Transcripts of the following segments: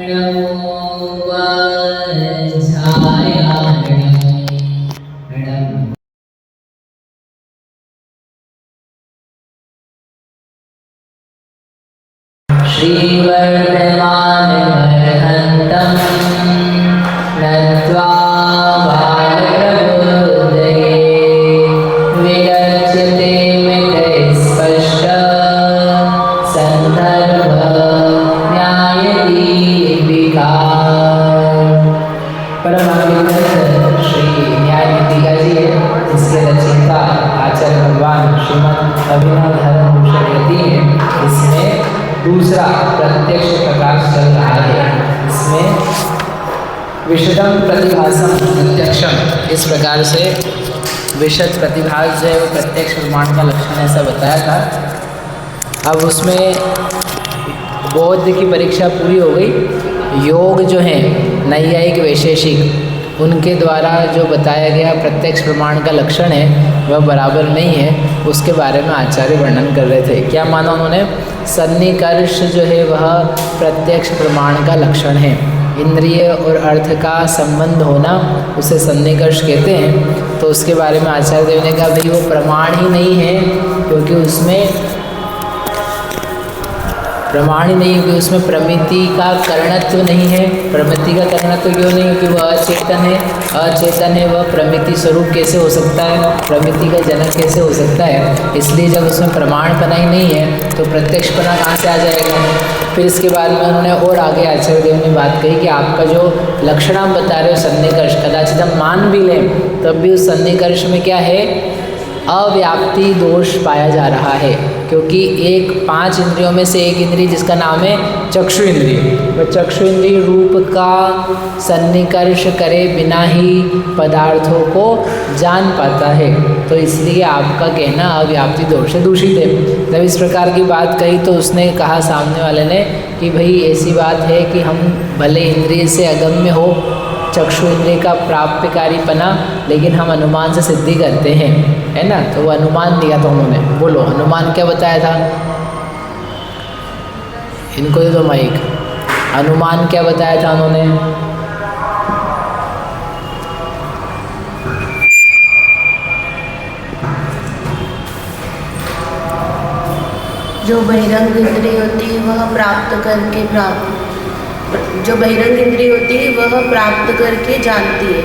श्रीवर्धमानमर्हन्तं नत्वा बालप्रबोधये विरच्यते मितस्पष्ट सन्दर्भ न्यायदीपिका। परम आनंद श्री न्यायदीपिका जी है, इसके रचयिता आचार्य भगवान श्रीमद अभिनव धर्म भूषण यति है। इसमें दूसरा प्रत्यक्ष प्रकाश चल रहा है। इसमें विशदम प्रतिभासम प्रत्यक्षम, इस प्रकार से विशद प्रतिभास जो है वो प्रत्यक्ष प्रमाण का लक्षण ऐसा बताया था। अब उसमें बौद्ध की परीक्षा पूरी हो गई। योग जो है नैयायिक वैशेषिक, उनके द्वारा जो बताया गया प्रत्यक्ष प्रमाण का लक्षण है वह बराबर नहीं है, उसके बारे में आचार्य वर्णन कर रहे थे। क्या माना उन्होंने? सन्निकर्ष जो है वह प्रत्यक्ष प्रमाण का लक्षण है। इंद्रिय और अर्थ का संबंध होना उसे सन्निकर्ष कहते हैं। तो उसके बारे में आचार्य देव ने कहा भाई वो प्रमाण ही नहीं है, क्योंकि उसमें प्रमाण ही नहीं है, क्योंकि उसमें प्रमिति का करणत्व नहीं है। प्रमिति का करणत्व क्यों नहीं? क्योंकि वह अचेतन है। अचेतन है वह प्रमिति स्वरूप कैसे हो सकता है? प्रमिति का जनक कैसे हो सकता है? इसलिए जब उसमें प्रमाणपना ही नहीं है तो प्रत्यक्षपना कहाँ से आ जाएगा? फिर इसके बाद में उन्होंने और आगे आचार्य देव ने बात कही कि आपका जो लक्षण आप बता रहे हो सन्निकर्ष, कदाचित हम मान भी लें तब भी उस सन्निकर्ष में क्या है? अव्याप्ति दोष पाया जा रहा है। क्योंकि एक 5 इंद्रियों में से एक इंद्रिय जिसका नाम है चक्षु इंद्रिय, वह चक्षु इंद्रिय रूप का सन्निकर्ष करे बिना ही पदार्थों को जान पाता है। तो इसलिए आपका कहना अव्याप्ति दोष से दूषित है। जब इस प्रकार की बात कही तो उसने कहा सामने वाले ने कि भाई ऐसी बात है कि हम भले इंद्रिय से अगम्य हो, चक्षु इंद्रिय का प्राप्यकारीपना, लेकिन हम अनुमान से सिद्धि करते हैं, है ना। तो वो अनुमान दिया था उन्होंने। बोलो अनुमान क्या बताया था? इनको दे दो माइक। अनुमान क्या बताया था उन्होंने? जो बहिरंग इंद्रिय होती है वह प्राप्त करके प्राप्त करके जानती है,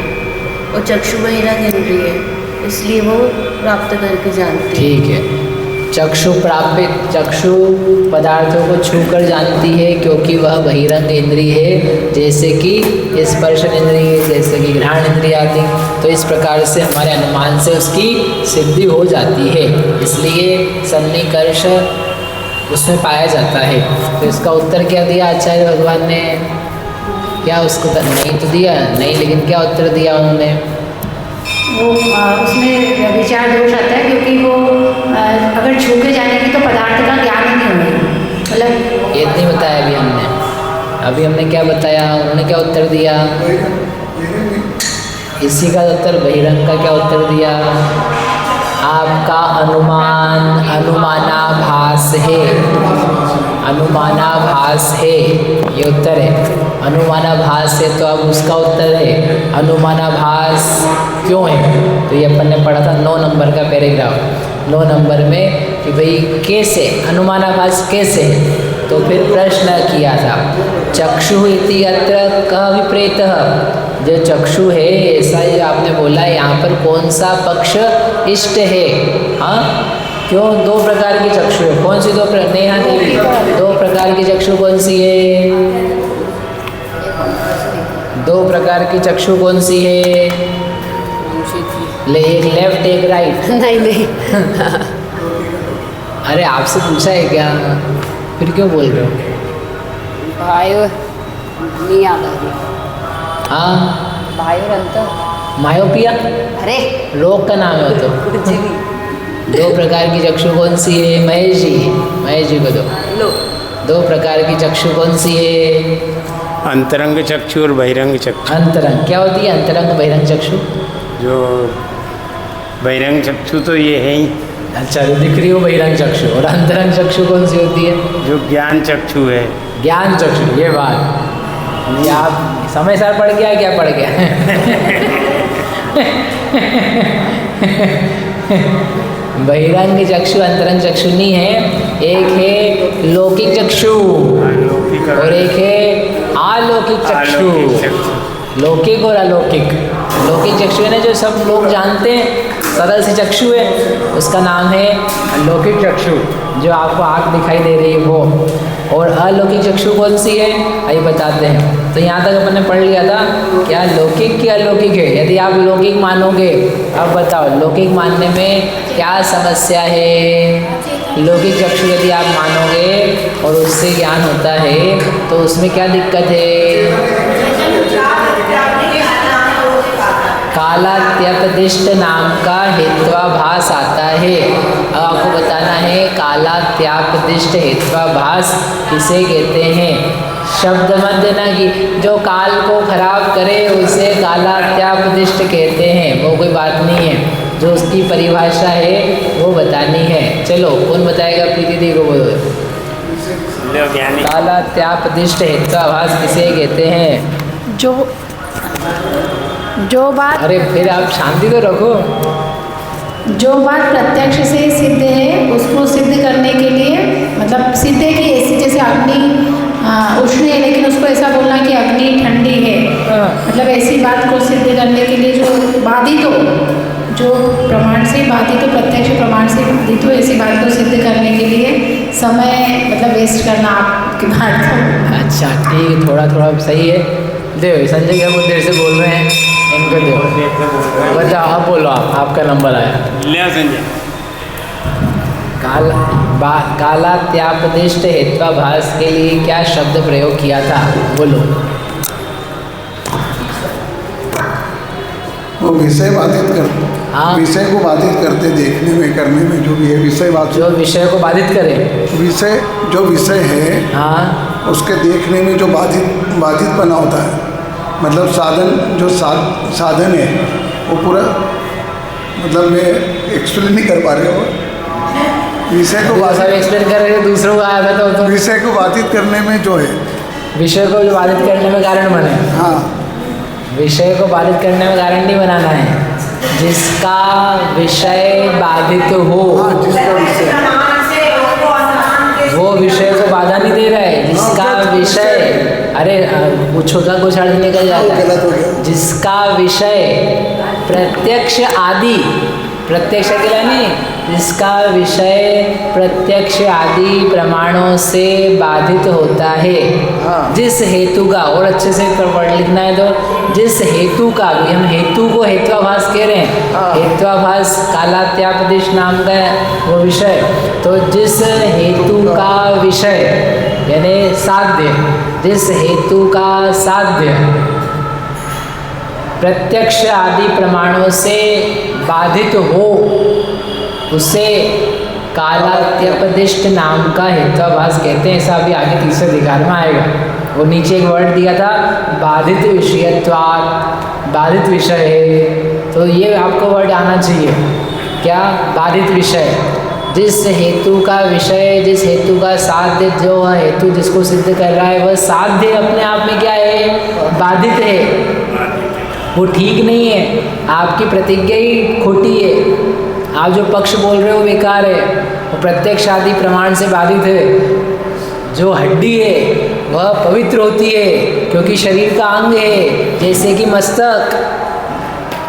और चक्षु बहिरंग इंद्रिय है इसलिए वो प्राप्त करके जानती है। ठीक है, चक्षु पदार्थों को छूकर जानती है क्योंकि वह बहिरंग इंद्रिय है, जैसे कि स्पर्शन इंद्रिय, जैसे कि घ्राण इंद्रिय आदि। तो इस प्रकार से हमारे अनुमान से उसकी सिद्धि हो जाती है, इसलिए सन्निकर्ष उसमें पाया जाता है। तो इसका उत्तर क्या दिया आचार्य भगवान ने? क्या उसको नहीं तो दिया नहीं, लेकिन क्या उत्तर दिया उन्होंने? वो उसमें विचार दोष आता है, क्योंकि वो अगर छू के जानेगी तो पदार्थ का ज्ञान ही नहीं होगा। मतलब ये नहीं बताया अभी हमने क्या बताया? उन्होंने क्या उत्तर दिया? इसी का उत्तर बहिरंग का क्या उत्तर दिया? आपका अनुमानाभास है, ये उत्तर है। अनुमानाभास है तो अब उसका उत्तर है अनुमानाभास क्यों है? तो ये अपन ने पढ़ा था 9 नंबर का पैराग्राफ, 9 नंबर में कि भाई कैसे अनुमानाभास कैसे है। तो फिर प्रश्न किया था चक्षु इति अत्र कः विप्रेतः, जो चक्षु है ऐसा ही आपने बोला, यहाँ पर कौन सा पक्ष इष्ट है? हाँ, क्यों? 2 प्रकार की चक्षु है। कौन सी 2 प्रकार? नेहा देवी, 2 प्रकार की चक्षु कौन सी है? 2 प्रकार की चक्षु कौन सी है? एक लेफ्ट एक राइट। नहीं अरे आपसे पूछा है क्या? फिर क्यों बोल रहे हो? नहीं याद आ रही। हाँ, मायोपिया, अरे रोग का नाम है वो तो। 2 प्रकार की चक्षु कौन सी है? महेश जी को दो। 2 प्रकार की चक्षु कौन सी है? अंतरंग चक्षु और बहिरंग चक्षु। अंतरंग क्या होती है? अंतरंग बहिरंग चक्षु। जो बहिरंग चक्षु तो ये है ही। अच्छा, जो दिख रही हो बहिरंग चक्षु। और अंतरंग चक्षु कौन सी होती है? जो ज्ञान चक्षु है। ज्ञान चक्षु, ये बात क्या आप समय सार पड़ गया, क्या पड़ गया? बहिरंग चक्षु अंतरंग चक्षु नहीं है, एक है लौकिक चक्षु और एक है अलौकिक चक्षु। लौकिक और अलौकिक। लौकिक चक्षु है ना जो सब लोग जानते हैं, सरल सी चक्षु है, उसका नाम है लौकिक चक्षु, जो आपको आँख दिखाई दे रही है वो। और अलौकिक चक्षु कौन सी है, आइए बताते हैं। तो यहाँ तक अपन ने पढ़ लिया था, क्या लौकिक क्या अलौकिक है। यदि आप लौकिक मानोगे, अब बताओ लौकिक मानने में क्या समस्या है। लौकिक चक्षु यदि आप मानोगे और उससे ज्ञान होता है तो उसमें क्या दिक्कत है? कालात्यपदिष्ट नाम का हेत्वाभास आता है। अब आपको बताना है कालात्यापदिष्ट हेत्वाभास किसे कहते हैं। शब्द मत देना कि जो काल को खराब करे उसे कालात्यापदिष्ट कहते हैं, वो कोई बात नहीं है। जो उसकी परिभाषा है वो बतानी है। चलो कौन बताएगा? प्रीति दी को बोलो। कालात्यापदिष्ट हेत्वाभास किसे कहते हैं? जो बात, अरे फिर आप शांति तो रखो। जो बात प्रत्यक्ष से सिद्ध है उसको सिद्ध करने के लिए, मतलब सिद्ध है कि ऐसी जैसे अग्नि उष्ण है लेकिन उसको ऐसा बोलना कि अग्नि ठंडी है, मतलब ऐसी बात को सिद्ध करने के लिए जो बाधित हो, जो प्रमाण से बाधित हो, प्रत्यक्ष प्रमाण से बाधित हो, ऐसी बात को सिद्ध करने के लिए समय मतलब वेस्ट करना आपकी बात हो। अच्छा ठीक है, थोड़ा थोड़ा सही है। देखो संजय क्या बहुत देर से बोल रहे हैं, इनको देखो बताओ। आप बोलो, आपका नंबर आया। ले संजय। कालात्यापदिष्ट हेत्वाभास के लिए क्या शब्द प्रयोग किया था, बोलो। वो विषय बाधित कर, हाँ। विषय को बाधित करते देखने में करने में जो भी है विषय बाधित, जो विषय को बाधित करे, विषय जो विषय है हाँ उसके देखने में जो बाधित बना होता है, मतलब साधन जो साधन है वो पूरा, मतलब मैं एक्सप्लेन नहीं कर पा रहे हो। विषय को सब एक्सप्लेन कर रहे थे, दूसरों को आया था तो विषय को बाधित करने में जो है, विषय को जो बाधित करने में कारण बने। हाँ, विषय को बाधित करने में कारण नहीं बनाना है, जिसका विषय बाधित हो, हाँ जिसका विषय, वो विषय को बाधा नहीं दे रहा है। जिसका विषय, अरे कुछ का कुछ अर्थ निकल जाता गलत हो है। गया। जिसका विषय प्रत्यक्ष आदि, प्रत्यक्ष अकेला नहीं, जिसका विषय प्रत्यक्ष आदि प्रमाणों से बाधित होता है, हाँ। जिस हेतु का, और अच्छे से पढ़ लिखना है तो, जिस हेतु का, हम हेतु को हेत्वाभास कह रहे हैं, हाँ। हेत्वाभास कालात्यापदिष्ट नाम का वो विषय, तो जिस हेतु का विषय यानी साध्य, जिस हेतु का साध्य प्रत्यक्ष आदि प्रमाणों से बाधित हो उसे कालात्यपदिष्ट नाम का हेत्वाभास कहते हैं। ऐसा अभी आगे तीसरे अधिकार में आएगा। वो नीचे एक वर्ड दिया था बाधित विषयत्वात्, बाधित विषय है, तो ये आपको वर्ड आना चाहिए। क्या? बाधित विषय। जिस हेतु का विषय, जिस हेतु का साध्य, जो हेतु जिसको सिद्ध कर रहा है वह साध्य अपने आप में क्या है? बाधित है, वो ठीक नहीं है। आपकी प्रतिज्ञा ही खोटी है। आप जो पक्ष बोल रहे हो बेकार है, वो प्रत्यक्ष आदि प्रमाण से बाधित है। जो हड्डी है वह पवित्र होती है क्योंकि शरीर का अंग है, जैसे कि मस्तक।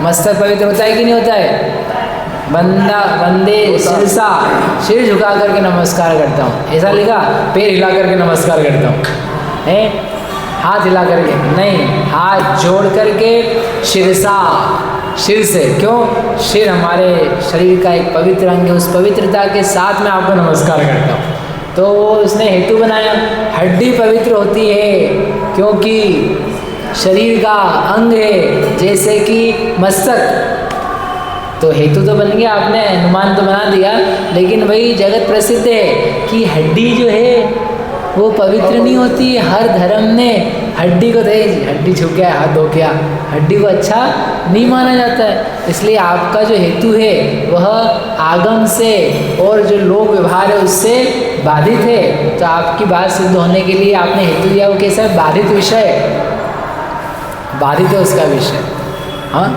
मस्तक पवित्र होता है कि नहीं होता है? वंदे शिरसा, सिर झुका करके नमस्कार करता हूँ, ऐसा लिखा? पैर हिला करके नमस्कार करता हूँ, है? हाथ हिला करके नहीं, हाथ जोड़ करके शिरसा, सिर से। क्यों? सिर हमारे शरीर का एक पवित्र अंग है, उस पवित्रता के साथ मैं आपको नमस्कार करता हूँ। तो उसने हेतु बनाया, हड्डी पवित्र होती है क्योंकि शरीर का अंग है, जैसे कि मस्तक। तो हेतु तो बन गया, आपने अनुमान तो बना दिया, लेकिन वही जगत प्रसिद्ध है कि हड्डी जो है वो पवित्र नहीं होती। हर धर्म ने हड्डी को हड्डी छू के हाथ धो के, हड्डी को अच्छा नहीं माना जाता है। इसलिए आपका जो हेतु है वह आगम से और जो लोक व्यवहार है उससे बाधित है। तो आपकी बात सिद्ध होने के लिए आपने हेतु दिया, वो कैसा? बाधित विषय। बाधित है उसका विषय। हाँ,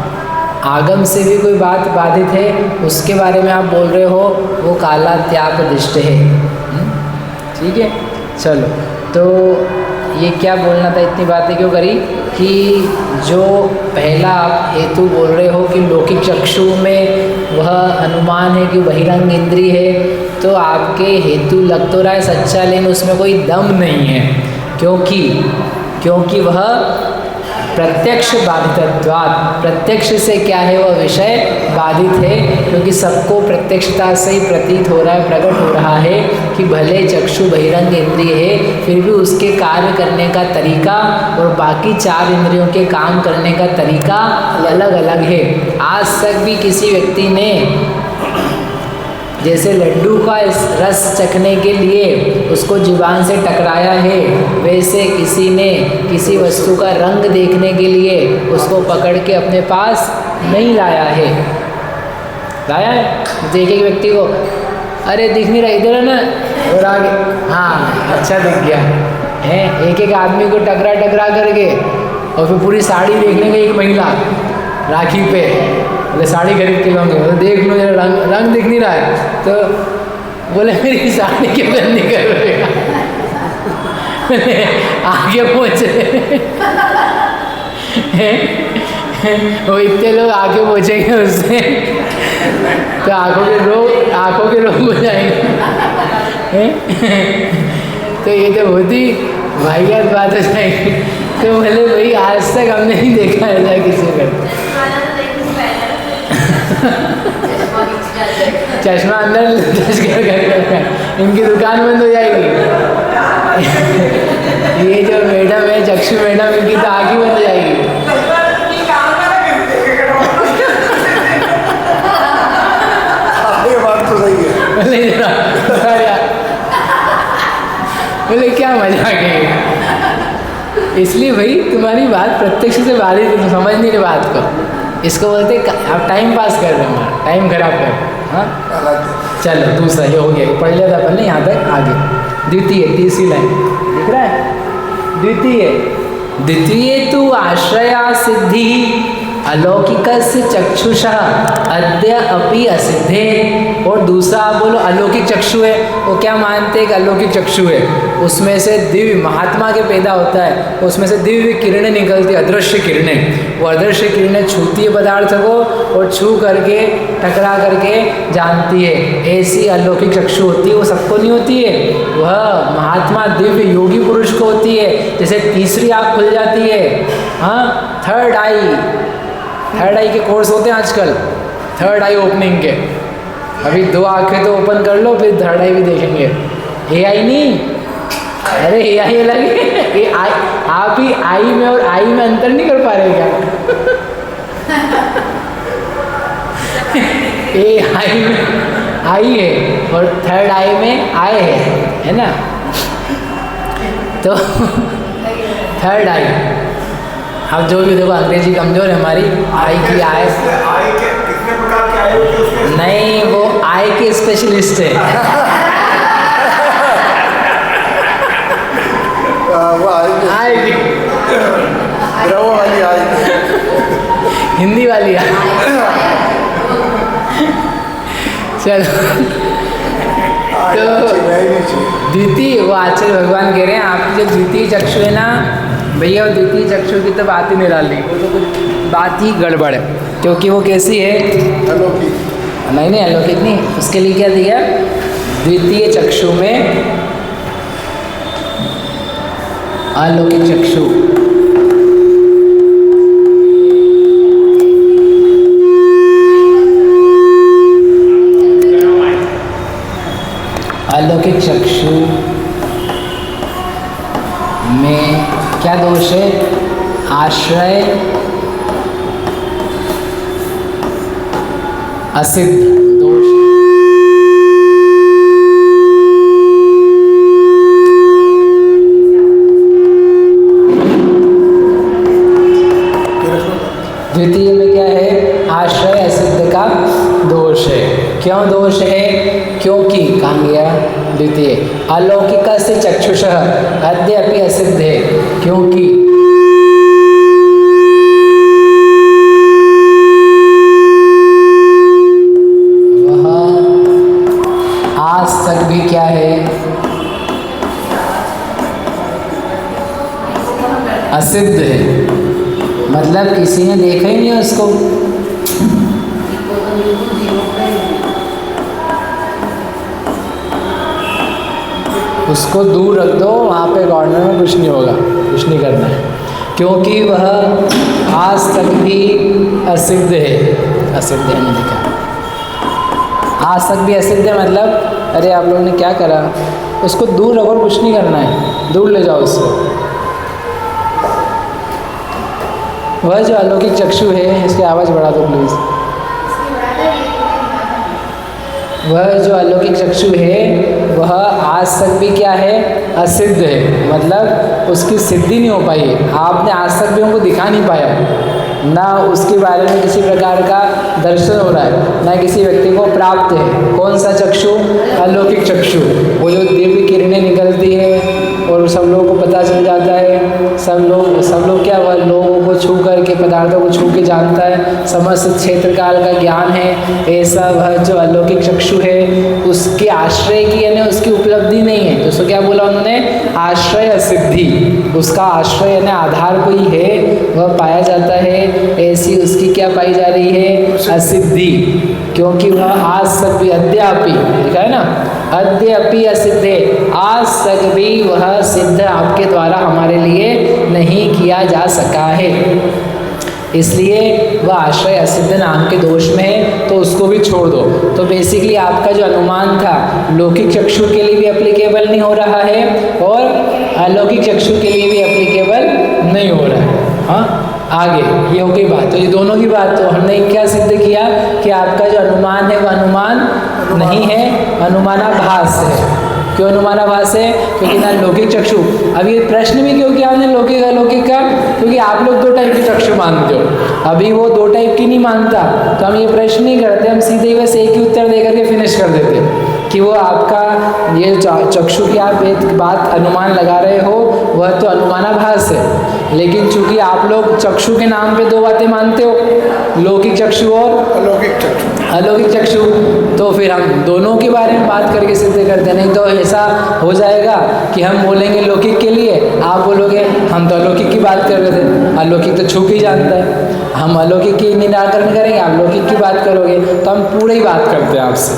आगम से भी कोई बात बाधित है, उसके बारे में आप बोल रहे हो, वो कालात्यापदिष्ट है। ठीक है, चलो। तो ये क्या बोलना था, इतनी बातें क्यों करी कि जो पहला आप हेतु बोल रहे हो कि लौकिक चक्षु में वह अनुमान है कि बहिरंग इंद्रिय है, तो आपके हेतु लग तो रहा है सच्चा, लेकिन उसमें कोई दम नहीं है। क्योंकि वह प्रत्यक्ष बाधितत्वात्, प्रत्यक्ष से क्या है, वह विषय बाधित है। क्योंकि सबको प्रत्यक्षता से ही प्रतीत हो रहा है, प्रकट हो रहा है कि भले चक्षु बहिरंग इंद्रिय है, फिर भी उसके कार्य करने का तरीका और बाकी 4 इंद्रियों के काम करने का तरीका अलग अलग है। आज तक भी किसी व्यक्ति ने जैसे लड्डू का रस चखने के लिए उसको जुबान से टकराया है, वैसे किसी ने किसी वस्तु का रंग देखने के लिए उसको पकड़ के अपने पास नहीं लाया है। लाया है तो एक एक व्यक्ति को, अरे दिख नहीं रहा, इधर है ना, और आगे, हाँ अच्छा दिख गया है। एक एक आदमी को टकरा करके, और फिर पूरी साड़ी देखने गई एक महिला राखी पे, बोले साड़ी खरीद के लाऊंगे, तो देख लो जरा रंग दिख नहीं रहा है, तो बोले मेरी साड़ी क्यों बंद नहीं कर रहेगा। आगे पहुँचे वो इतने लोग आगे पहुँचेंगे उससे तो आँखों के रोग हो जाएंगे। तो ये तो बहुत ही वाहियात बात हो जाएगी। तो बोले भाई आज तक हमने नहीं देखा ऐसा किसी को। चश्मा अंदर कर इनकी दुकान बंद हो जाएगी। ये जो मैडम है चक्षु मैडम, इनकी तो आँख ही बंद हो जाएगी। ये बात तो सही है। बोले क्या मजाक है। इसलिए भाई तुम्हारी बात प्रत्यक्ष से बाधित है, तुम समझ नहीं रहे बात को। इसको बोलते आप टाइम पास कर रहे हो, हमारा टाइम खराब कर रहे हो। हाँ चलो दूसरा ये हो गया, पढ़ लिया था अपन ने, यहाँ तक आगे। द्वितीय, तीसरी लाइन दिख रहा है। द्वितीय तु आश्रया सिद्धि अलौकिकस्य चक्षुषः अद्य अपि असिद्धे। और दूसरा आप बोलो अलौकिक चक्षु है, वो क्या मानते हैं कि अलौकिक चक्षु है, उसमें से दिव्य महात्मा के पैदा होता है, उसमें से दिव्य किरणें निकलती है, अदृश्य किरणें। वो अदृश्य किरणें छूती है पदार्थ को और छू करके टकरा करके जानती है। ऐसी अलौकिक चक्षु होती है, वो सबको नहीं होती है, वह महात्मा दिव्य योगी पुरुष को होती है। जैसे तीसरी आँख खुल जाती है, हाँ थर्ड आई के कोर्स होते हैं आजकल, थर्ड आई ओपनिंग के। अभी 2 आँखें तो ओपन कर लो, फिर थर्ड आई भी देखेंगे। AI नहीं, अरे AI अलग है। आप ही आई में और आई में अंतर नहीं कर पा रहे क्या? AI में आई है और थर्ड आई में आए है ना। तो थर्ड आई, अब जो भी देखो अंग्रेजी कमजोर है हमारी, आई की आय कितने प्रकार के आए होते हैं? नहीं, वो आई के स्पेशलिस्ट है। वो आई द्रव वाली आई, हिंदी वाली आई। चलो तो द्वितीय, वो आचार्य भगवान कह रहे हैं आपकी जो द्वितीय चक्षु है ना भैया, वो द्वितीय चक्षु की तो बात ही निराली, वो तो कुछ बात ही गड़बड़ है। क्योंकि वो कैसी है, अलौकिक। नहीं अलौकिक नहीं, उसके लिए क्या दिया, द्वितीय चक्षु में अलौकिक चक्षु। अलौकिक चक्षु में क्या दोष है, आश्रय असिद्ध दोष। द्वितीय में क्या है, आश्रय असिद्ध का दोष है। क्यों दोष है, क्योंकि कहाँ गया द्वितीय, अलौकिकस्य चक्षुषः अद्यापि असिद्ध है, क्योंकि असिद्ध है, मतलब किसी ने देखा ही नहीं उसको। उसको दूर रख दो, वहाँ पे कॉर्नर में कुछ नहीं होगा, कुछ नहीं करना है, क्योंकि वह आज तक भी असिद्ध है। असिद्ध है नहीं लिखा, आज तक भी असिद्ध है, मतलब अरे आप लोगों ने क्या करा, उसको दूर रखो, कुछ नहीं करना है, दूर ले जाओ उसको। वह जो अलौकिक चक्षु है, इसकी आवाज़ बढ़ा दो प्लीज़। वह जो अलौकिक चक्षु है वह आज तक भी क्या है, असिद्ध है, मतलब उसकी सिद्धि नहीं हो पाई है। आपने आज तक भी उनको दिखा नहीं पाया, ना उसके बारे में किसी प्रकार का दर्शन हो रहा है, ना किसी व्यक्ति को प्राप्त है। कौन सा चक्षु? अलौकिक चक्षु। वो जो दिव्य किरणें निकलती है और सब लोगों को पता चल जाता है, सब लोग क्या, वह लोगों को छू करके, पदार्थों को छू के जानता है, समस्त क्षेत्र काल का ज्ञान है। ऐसा वह जो अलौकिक चक्षु है, उसके आश्रय की यानी उसकी उपलब्धि नहीं है। तो उसको क्या बोला उन्होंने? आश्रय सिद्धि। उसका आश्रय यानी आधार कोई है, वह पाया जाता है, ऐसी उसकी क्या पाई जा रही है? असिद्धि। क्योंकि वह आज तक भी, अद्यापि लिखा है ना, अद्यापि असिद्ध है, आज तक भी वह सिद्ध आपके द्वारा हमारे लिए नहीं किया जा सका है, इसलिए वह आश्रय असिद्ध नाम के दोष में है, तो उसको भी छोड़ दो। तो बेसिकली आपका जो अनुमान था लौकिक चक्षु के लिए भी एप्लीकेबल नहीं हो रहा है और अलौकिक चक्षु के लिए भी एप्लीकेबल नहीं हो रहा है। हाँ, आगे ये हो गई बात। तो ये दोनों की बात, तो हमने क्या सिद्ध किया कि आपका जो अनुमान है वह अनुमान नहीं है, अनुमानाभास है। क्यों अनुमानाभास है? क्योंकि ना लौकिक चक्षु। अब ये प्रश्न भी क्यों किया हमने लौकिक अलौकिक का? क्योंकि आप लोग दो टाइप की चक्षु मानते हो, अभी वो दो टाइप की नहीं मानता, तो हम ये प्रश्न नहीं करते, हम सीधे ही बस एक ही उत्तर दे करके फिनिश कर देते कि वो आपका ये चक्षु की आप एक बात अनुमान लगा रहे हो वह तो अनुमानाभास है। लेकिन चूंकि आप लोग चक्षु के नाम पे दो बातें मानते हो, लौकिक चक्षु और अलौकिक चक्षु, तो फिर हम दोनों के बारे में बात करके सिद्ध करते। नहीं तो ऐसा हो जाएगा कि हम बोलेंगे लौकिक के लिए, आप बोलोगे हम तो अलौकिक की बात कर रहे थे, अलौकिक तो छू के ही जानता है, हम अलौकिक की निराकरण करेंगे, आप लौकिक की बात करोगे, तो हम पूरे ही बात करते हैं आपसे।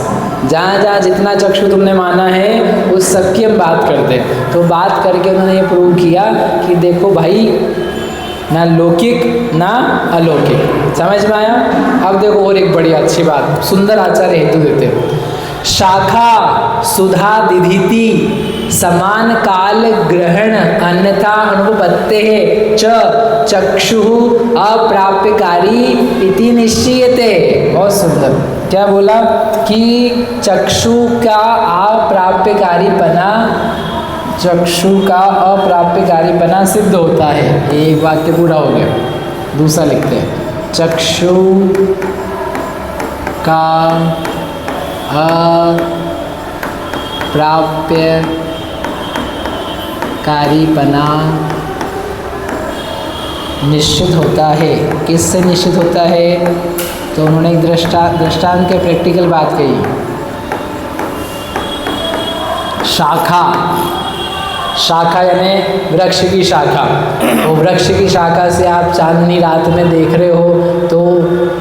जहाँ जहाँ जितना चक्षु तुमने माना है उस सब की हम बात करते हैं। तो बात करके उन्होंने ये प्रूव किया कि देखो भाई, ना लौकिक ना अलौकिक। समझ में आया? अब देखो और एक बड़ी अच्छी बात सुंदर आचार्य हेतु देते हैं। शाखा सुधा दिधीति समान काल ग्रहण अन्यथा अनुपत्ते च चक्षु अप्राप्यकारी इति निश्चयते। बहुत सुंदर। क्या बोला कि चक्षु का अप्राप्यकारीपना, चक्षु का अप्राप्यकारीपना सिद्ध होता है। एक वाक्य पूरा हो गया। दूसरा लिखते हैं, चक्षु का अप्राप्यकारीपना निश्चित होता है। किससे निश्चित होता है? तो उन्होंने एक दृष्टांत के प्रैक्टिकल बात कही। शाखा यानी वृक्ष की शाखा। तो वृक्ष की शाखा से आप चांदनी रात में देख रहे हो, तो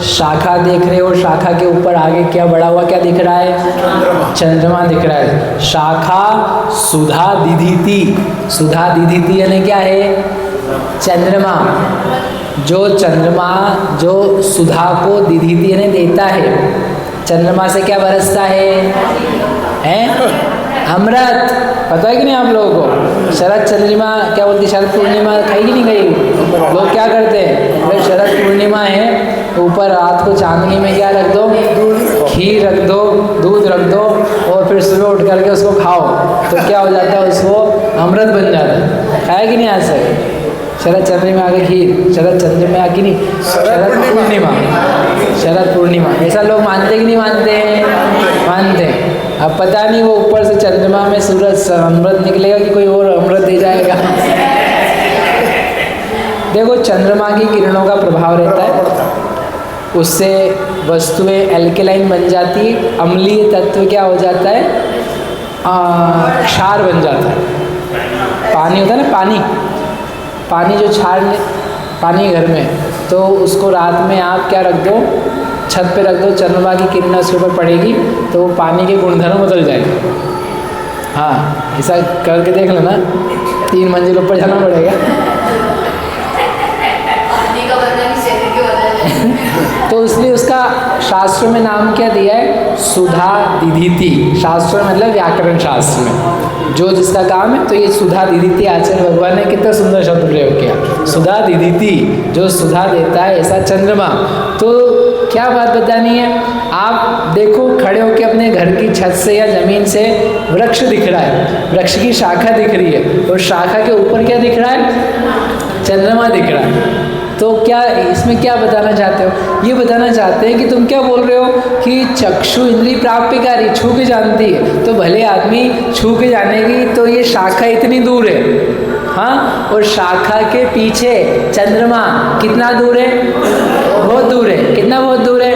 शाखा देख रहे हो, शाखा के ऊपर आगे क्या बड़ा हुआ क्या दिख रहा है? चंद्रमा दिख रहा है। शाखा सुधा दिधीति। सुधा दिधीति यानी क्या है? चंद्रमा। जो चंद्रमा जो सुधा को दिधीति यानी देता है, चंद्रमा से क्या बरसता है? अमृत। पता है कि नहीं आप लोगों को? शरद चंद्रमा क्या बोलती, शरद पूर्णिमा खाई कि नहीं खाई? लोग क्या करते हैं, अरे शरद पूर्णिमा है, ऊपर रात को चांदनी में क्या रख दो? खीर रख दो, दूध रख दो, और फिर सुबह उठ करके उसको खाओ, तो क्या हो जाता है? उसको अमृत बन जाता है। खाया कि नहीं आज तक? शरद चंद्रमा आगे खीर, शरद चंद्रमा आगे नहीं, शरद पूर्णिमा, शरद पूर्णिमा। ऐसा लोग मानते कि नहीं मानते हैं? मानते हैं। अब पता नहीं वो ऊपर से चंद्रमा में सूरज अमृत निकलेगा कि कोई और अमृत दे जाएगा। देखो, चंद्रमा की किरणों का प्रभाव रहता है, उससे वस्तुएं एल्केलाइन बन जाती, अम्लीय तत्व क्या हो जाता है? क्षार बन जाता है। पानी होता है ना, पानी, पानी जो छाड़ ले, पानी घर में, तो उसको रात में आप क्या रख दो, छत पे रख दो, चंद्रमा की किरणें उसके ऊपर पड़ेगी तो वो पानी के गुणधर्म बदल जाएंगे। हाँ, ऐसा करके देख लेना, 3 मंजिल ऊपर जाना पड़ेगा। तो इसलिए उसका शास्त्र में नाम क्या दिया है, सुधा दिधीति। शास्त्र में मतलब व्याकरण शास्त्र में जो जिसका काम है, तो ये सुधा दिधीति आचार्य भगवान ने कितना सुंदर शब्द प्रयोग किया, सुधा दिधीति, जो सुधा देता है ऐसा चंद्रमा। तो क्या बात बतानी है, आप देखो खड़े होकर अपने घर की छत से या ज़मीन से वृक्ष दिख रहा है, वृक्ष की शाखा दिख रही है, और शाखा के ऊपर क्या दिख रहा है, चंद्रमा दिख रहा है। तो क्या इसमें क्या बताना चाहते हो, ये बताना चाहते हैं कि तुम क्या बोल रहे हो कि चक्षु इंद्रिय प्राप्तिकारी, छू के जानती है, तो भले आदमी छू के जानेगी तो ये शाखा इतनी दूर है, हाँ, और शाखा के पीछे चंद्रमा कितना दूर है, बहुत दूर है। कितना बहुत दूर है,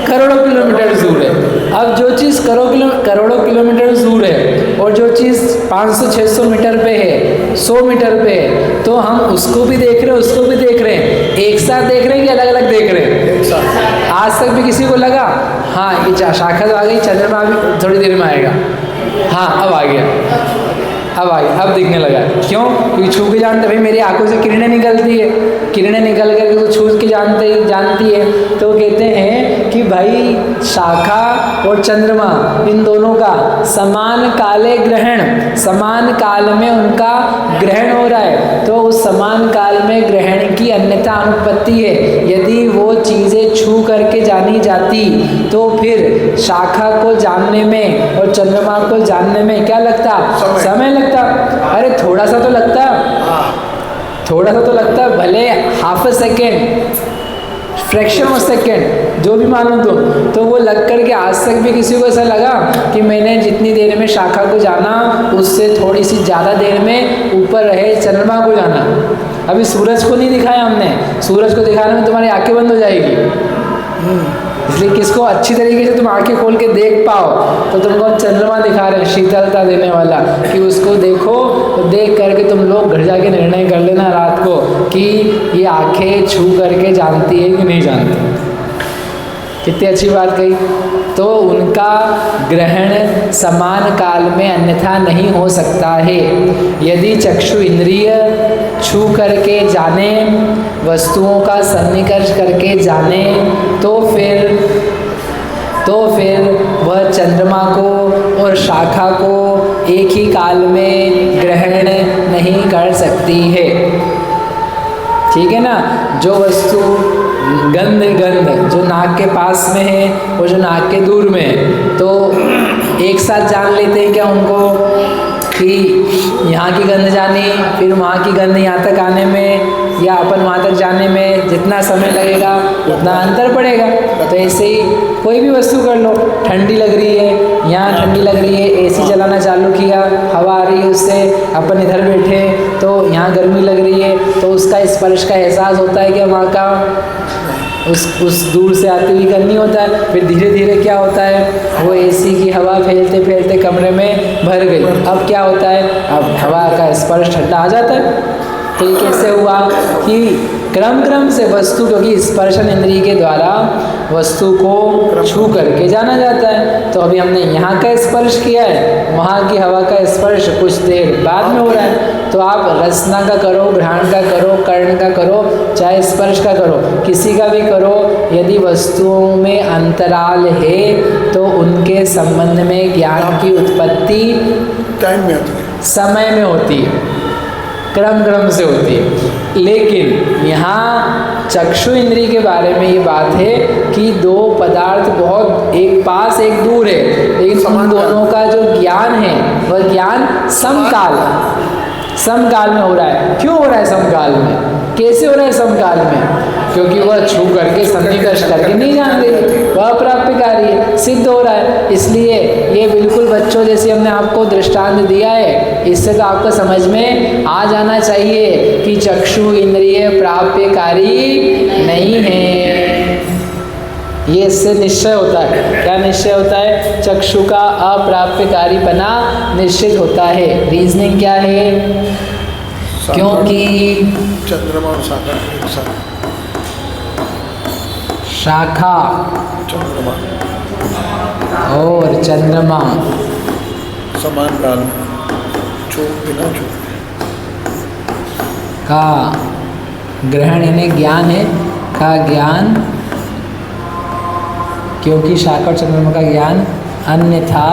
करोड़ों किलोमीटर दूर है। अब जो चीज़ करोड़ों किलोमीटर दूर है और जो चीज़ 500-600 मीटर पे है, 100 मीटर पे है, तो हम उसको भी देख रहे हैं, उसको भी देख रहे हैं, एक साथ देख रहे हैं कि अलग अलग देख रहे हैं, एक साथ। आज तक भी किसी को लगा हाँ ये शाखा तो आ गई, चंद्रमा भी थोड़ी देर में आएगा, हाँ अब आ गया, अब दिखने लगा। क्यों, क्योंकि छू के जानते, भाई मेरी आंखों से किरणें निकलती है, किरणें निकल करके वो छू के जानती है। तो कहते हैं कि भाई शाखा और चंद्रमा इन दोनों का समान काले ग्रहण, समान काल में उनका ग्रहण हो रहा है, तो उस समान काल में ग्रहण की अन्यथा अनुपत्ति है। यदि वो चीज़ें छू करके जानी जाती तो फिर शाखा को जानने में और चंद्रमा को जानने में क्या लगता, समय लगता। अरे थोड़ा सा तो लगता, थोड़ा सा तो लगता, भले half a second, fraction of second, जो भी मानो तो वो लग कर के आज तक भी किसी को ऐसा लगा कि मैंने जितनी देर में शाखा को जाना उससे थोड़ी सी ज़्यादा देर में ऊपर रहे चंद्रमा को जाना। अभी सूरज को नहीं दिखाया हमने, सूरज को दिखाने में तुम्हारी आंखें बंद हो जाएगी। इसलिए किसको अच्छी तरीके से तुम आंखें खोल के देख पाओ तो तुमको हम चंद्रमा दिखा रहे हैं, शीतलता देने वाला, कि उसको देखो, तो देख करके तुम लोग घर जाके निर्णय कर लेना रात को कि ये आंखें छू करके जानती है कि नहीं जानती। कितनी अच्छी बात कही। तो उनका ग्रहण समान काल में अन्यथा नहीं हो सकता है। यदि चक्षु इंद्रिय छू करके जाने, वस्तुओं का सन्निकर्ष करके जाने, तो फिर वह चंद्रमा को और शाखा को एक ही काल में ग्रहण नहीं कर सकती है। ठीक है ना। जो वस्तु गंध जो नाक के पास में है और जो नाक के दूर में है, तो एक साथ जान लेते हैं क्या उनको कि यहाँ की गंध जानी, फिर वहाँ की गंध यहाँ तक आने में या अपन वहाँ तक जाने में जितना समय लगेगा उतना अंतर पड़ेगा। तो ऐसे ही कोई भी वस्तु कर लो, ठंडी लग रही है, यहाँ ठंडी लग रही है, एसी चलाना चालू किया, हवा आ रही है उससे, अपन इधर बैठे तो यहाँ गर्मी लग रही है, तो उसका स्पर्श का एहसास होता है कि वहाँ का उस दूर से आती हुई गर्मी होता है। फिर धीरे धीरे क्या होता है, वो एसी की हवा फैलते फैलते कमरे में भर गई। अब क्या होता है, अब हवा का स्पर्श ठंडा आ जाता है। तो ये कैसे हुआ कि क्रम से वस्तु, क्योंकि स्पर्शन इंद्रिय के द्वारा वस्तु को छू करके जाना जाता है। तो अभी हमने यहाँ का स्पर्श किया है, वहाँ की हवा का स्पर्श कुछ देर बाद में हो रहा है। तो आप रसना का करो, घ्राण का करो, कर्ण का करो, चाहे स्पर्श का करो, किसी का भी करो, यदि वस्तुओं में अंतराल है तो उनके संबंध में ज्ञान की उत्पत्ति टाइम में होती है, समय में होती है, क्रम से होती है। लेकिन यहाँ चक्षु इंद्रिय के बारे में ये बात है कि दो पदार्थ बहुत एक पास एक दूर है, लेकिन उन दोनों का जो ज्ञान है वह ज्ञान समकाल में हो रहा है। क्यों हो रहा है समकाल में, कैसे हो रहा है समकाल में? क्योंकि वह छू करके सन्निकर्ष करके नहीं जान रही, वह प्राप्तिकारी है, सिद्ध हो रहा है। इसलिए ये बिल्कुल बच्चों जैसे हमने आपको दृष्टांत दिया है, इससे तो आपको समझ में आ जाना चाहिए कि चक्षु इंद्रिय प्राप्यकारी नहीं है। ये इससे निश्चय होता है। क्या निश्चय होता है? चक्षु का अप्राप्यकारीपना निश्चित होता है। रीजनिंग क्या है? क्योंकि चंद्रमा और सागर एक साथ, शाखा चंद्रमा और चंद्रमा समान काल में, चूक बिना चूक का ग्रहण यानी ज्ञान है, का ज्ञान, क्योंकि शाखा और चंद्रमा का ज्ञान अन्यथा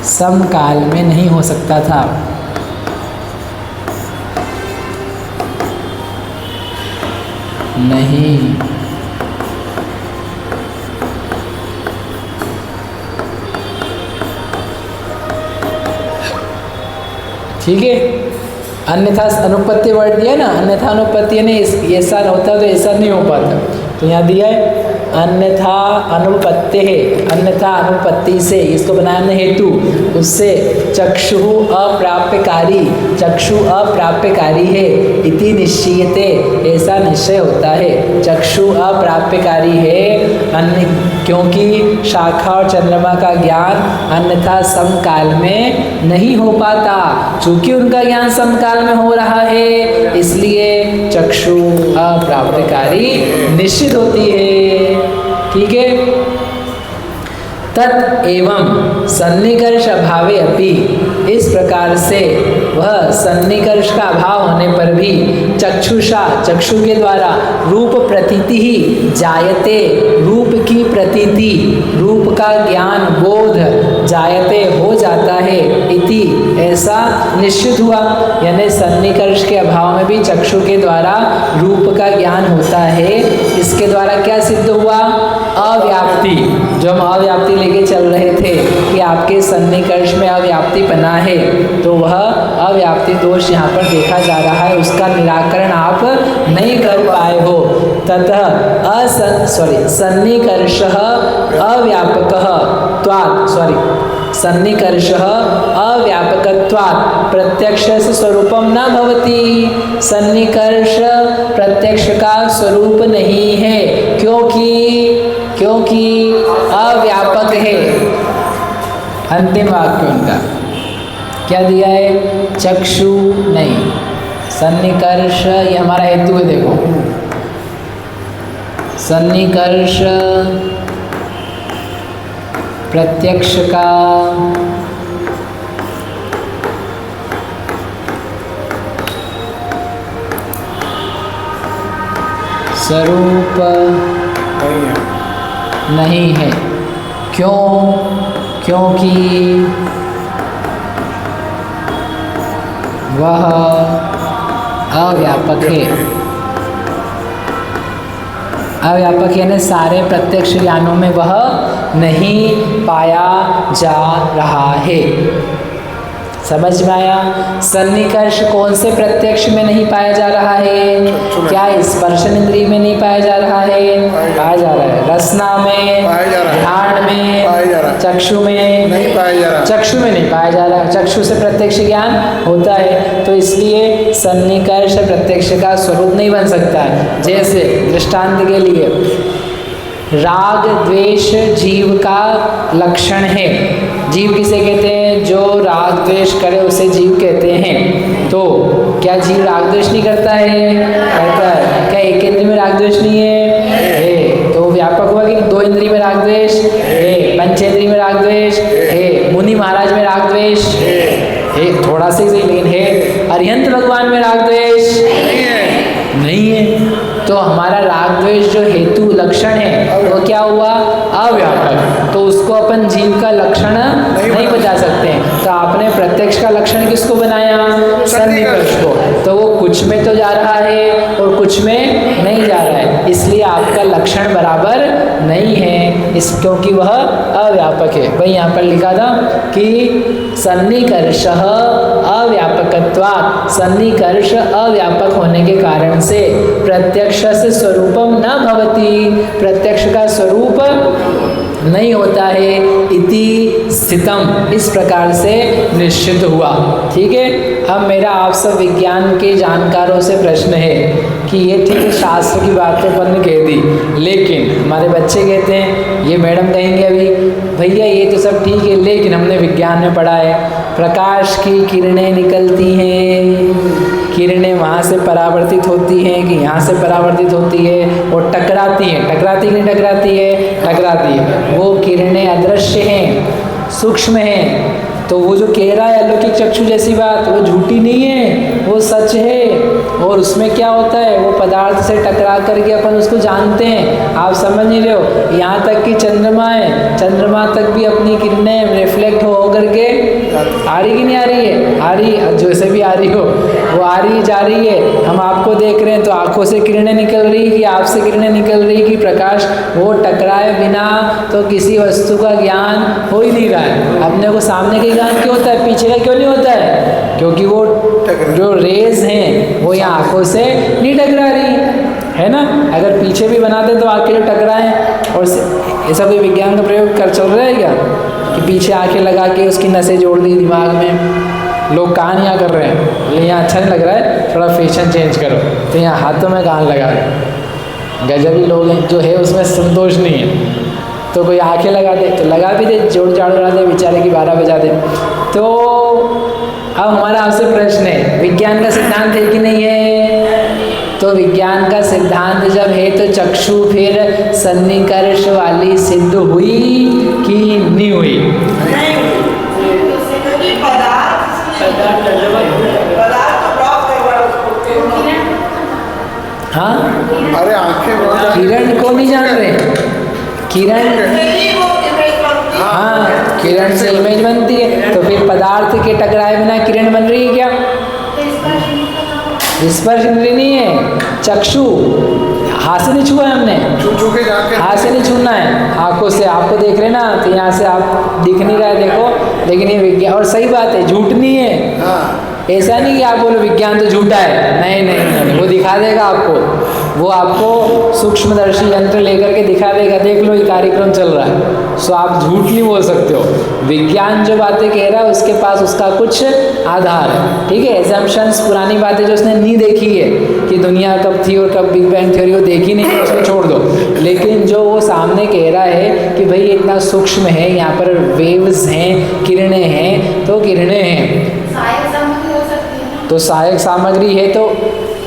समकाल में नहीं हो सकता था। नहीं ठीक है, अन्यथा अनुपत्ति वर्ड दिया ना, अन्यथा अनुपत्ति यानी ऐसा होता तो ऐसा नहीं हो पाता, तो यहाँ दिया है अन्यथा अनुपत्ति है, अन्यथा अनुपत्ति से, इसको बनाया हमने हेतु, उससे चक्षु अप्राप्यकारी, चक्षु अप्राप्यकारी है, इति निश्चयते, ऐसा निश्चय होता है, चक्षु अप्राप्यकारी है, अन्य क्योंकि शाखा और चंद्रमा का ज्ञान अन्यथा समकाल में नहीं हो पाता, चूंकि उनका ज्ञान समकाल में हो रहा है इसलिए चक्षु अप्राप्यकारी निश्चित होती है। ठीक है, तत् एवं सन्निकर्ष अभावे अपि, इस प्रकार से वह सन्निकर्ष का अभाव होने पर भी चक्षुषा, चक्षु के द्वारा रूप प्रतीति ही जायते, रूप की प्रतीति, रूप का ज्ञान बोध जायते हो जाता है, इति ऐसा निश्चित हुआ, यानी सन्निकर्ष के अभाव में भी चक्षु के द्वारा रूप का ज्ञान होता है। इसके द्वारा क्या सिद्ध हुआ? अव्याप्ति, जो हम अव्याप्ति लेके चल रहे थे कि आपके सन्निकर्ष में अव्याप्ति बना है, तो वह अव्याप्ति दोष यहाँ पर देखा जा रहा है, उसका निराकरण आप नहीं कर पाए हो। ततः सन्निकर्षः अव्यापकः त्वात्, सन्निकर्षः अव्यापकत्वात् प्रत्यक्षस्य स्वरूपम न भवति, सन्निकर्ष प्रत्यक्ष का स्वरूप नहीं है, क्योंकि अव्यापक है। अंतिम वाक्य उनका क्या दिया है? चक्षु नहीं, सन्निकर्ष, ये हमारा हेतु है, देखो सन्निकर्ष प्रत्यक्ष का स्वरूप नहीं है। क्योंकि वह अव्यापक है। अव्यापक यानी सारे प्रत्यक्ष ज्ञानों में वह नहीं पाया जा रहा है। समझ में आया? सन्निकर्ष कौन से प्रत्यक्ष में नहीं पाया जा रहा है? क्या स्पर्शन इंद्रिय में नहीं पाया जा रहा है? पाया जा रहा है। रसना में, ध्यान में, चक्षु में नहीं पाया जा रहा, चक्षु में नहीं पाया जा रहा। चक्षु से प्रत्यक्ष ज्ञान होता है, तो इसलिए सन्निकर्ष प्रत्यक्ष का स्वरूप नहीं बन सकता है। जैसे दृष्टांत के लिए राग द्वेष जीव का लक्षण है। जीव किसे कहते हैं? जो राग द्वेष करे उसे जीव कहते हैं। तो क्या जीव राग द्वेष नहीं करता है? करता है। क्या एक इंद्रिय में राग द्वेष नहीं है? तो व्यापक हुआ कि दो इंद्रिय में राग द्वेष है, पंचेंद्रिय में राग द्वेष है, मुनि महाराज में राग द्वेष है, थोड़ा सा ही सही लेकिन है। अरिहंत भगवान में राग द्वेष नहीं है। तो हमारा राग द्वेष जो हेतु लक्षण है वो क्या हुआ? अव्यापक। तो उसको अपन जीव का लक्षण नहीं बता सकते। तो आपने प्रत्यक्ष का लक्षण किसको बनाया? सन्निकर्ष को। तो वो कुछ में तो जा रहा है और कुछ में नहीं जा रहा है, इसलिए आपका लक्षण बराबर नहीं है, क्योंकि वह अव्यापक है। भाई यहाँ पर लिखा था कि सन्निकर्षः अव्यापकत्वात्, सन्निकर्ष अव्यापक होने के कारण से प्रत्यक्ष से स्वरूपम न भवति, प्रत्यक्ष का स्वरूप नहीं होता है। इति स्थितम, इस प्रकार से निश्चित हुआ। ठीक है। अब मेरा आप सब विज्ञान के जानकारों से प्रश्न है कि ये ठीक है शास्त्र की बात तो अपन ने कह दी, लेकिन हमारे बच्चे कहते हैं, ये मैडम कहेंगे अभी भैया ये तो सब ठीक है लेकिन हमने विज्ञान में पढ़ा है प्रकाश की किरणें निकलती हैं, किरणें वहाँ से परावर्तित होती हैं कि यहाँ से परावर्तित होती है और टकराती हैं, टकराती कि नहीं टकराती है, टकराती है। वो किरणें अदृश्य हैं, सूक्ष्म हैं। तो वो जो कह रहा है अलौकिक चक्षु जैसी बात वो झूठी नहीं है, वो सच है। और उसमें क्या होता है, वो पदार्थ से टकरा करके अपन उसको जानते हैं। आप समझ नहीं रहे हो, यहाँ तक कि चंद्रमा है, चंद्रमा तक भी अपनी किरणें रिफ्लेक्ट हो करके आ रही कि नहीं आ रही है, आ रही, जैसे भी आ रही हो वो आ रही जा रही है। हम आपको देख रहे हैं तो आंखों से किरणें निकल रही कि आपसे किरणें निकल रही कि प्रकाश, वो टकराए बिना तो किसी वस्तु का ज्ञान हो ही नहीं रहा है। अपने को सामने का ज्ञान क्यों होता है, पीछे का क्यों नहीं होता है, क्योंकि वो जो रेज हैं वो यहाँ आंखों से नहीं टकरा रही है ना। अगर पीछे भी बनाते तो आंखें जो टकराएं, और ऐसा कोई विज्ञान का प्रयोग कर चल रहा है क्या कि पीछे आंखें लगा के उसकी नसें जोड़ दी दिमाग में। लोग कान यहाँ कर रहे हैं, लेकिन यहाँ अच्छा नहीं लग रहा है, थोड़ा फैशन चेंज करो, तो यहाँ हाथों में कान लगा रहे। गजबी लोग हैं, जो है उसमें संतोष नहीं है। तो कोई आंखें लगा दे तो लगा भी दे, जोड़ जाड़ उड़ा दे, बेचारे की 12 बजा दे। तो अब हमारा आपसे प्रश्न है, विज्ञान का सिद्धांत है कि नहीं है? तो विज्ञान का सिद्धांत जब है तो चक्षु फिर सन्निकर्ष वाली सिद्ध हुई कि नहीं हुई? हाँ, अरे आंखें किरण को नहीं जान रहे, किरण, हाँ किरण से इमेज बनती है, तो फिर पदार्थ के टकराए बिना किरण बन रही है क्या? स्पर्श इंद्रिय नहीं है, चक्षु, हाथ से नहीं छुआ है हमने, हाथ से नहीं छूना है, आंखों से। आपको देख रहे ना तो यहाँ से आप दिख नहीं रहा है, देखो, लेकिन ये विज्ञान, और सही बात है, झूठ नहीं है। हाँ। ऐसा नहीं कि आप बोलो विज्ञान तो झूठा है, नहीं नहीं नहीं, वो दिखा देगा आपको, वो आपको सूक्ष्मदर्शी यंत्र लेकर के दिखा देगा, देख लो ये कार्यक्रम चल रहा है। सो आप झूठ नहीं बोल सकते हो, विज्ञान जो बातें कह रहा है उसके पास उसका कुछ आधार है, ठीक है। एजम्पशंस, पुरानी बातें जो उसने नहीं देखी है कि दुनिया कब थी और कब बिग बैंग थ्योरी, वो देखी नहीं है, उसको छोड़ दो। लेकिन जो वो सामने कह रहा है कि भाई इतना सूक्ष्म है, यहाँ पर वेव्स हैं, किरणें हैं, तो किरणें हैं, तो सहायक सामग्री है, तो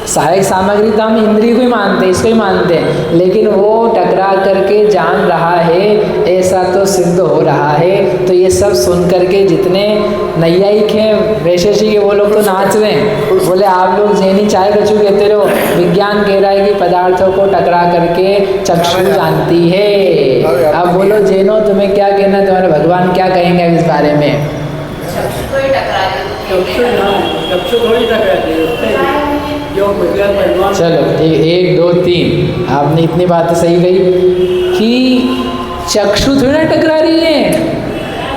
सहायक सामग्री तो हम इंद्रिय को ही मानते हैं, इसको ही मानते हैं, लेकिन वो टकरा करके जान रहा है, ऐसा तो सिद्ध हो रहा है। तो ये सब सुन करके जितने नैयायिक हैं, वैशेषिक है, वो लोग तो नाच रहे हैं, बोले आप लोग जैनी चाय कचू कहते रहो, विज्ञान कह रहा है कि पदार्थों को टकरा करके चक्षु जानती है। अब बोलो जैनो, तुम्हें क्या कहना है, तुम्हारे भगवान क्या कहेंगे इस बारे में? चलो ठीक, 1 2 3, आपने इतनी बातें सही कही कि चक्षु थोड़ी ना टकरा रही है,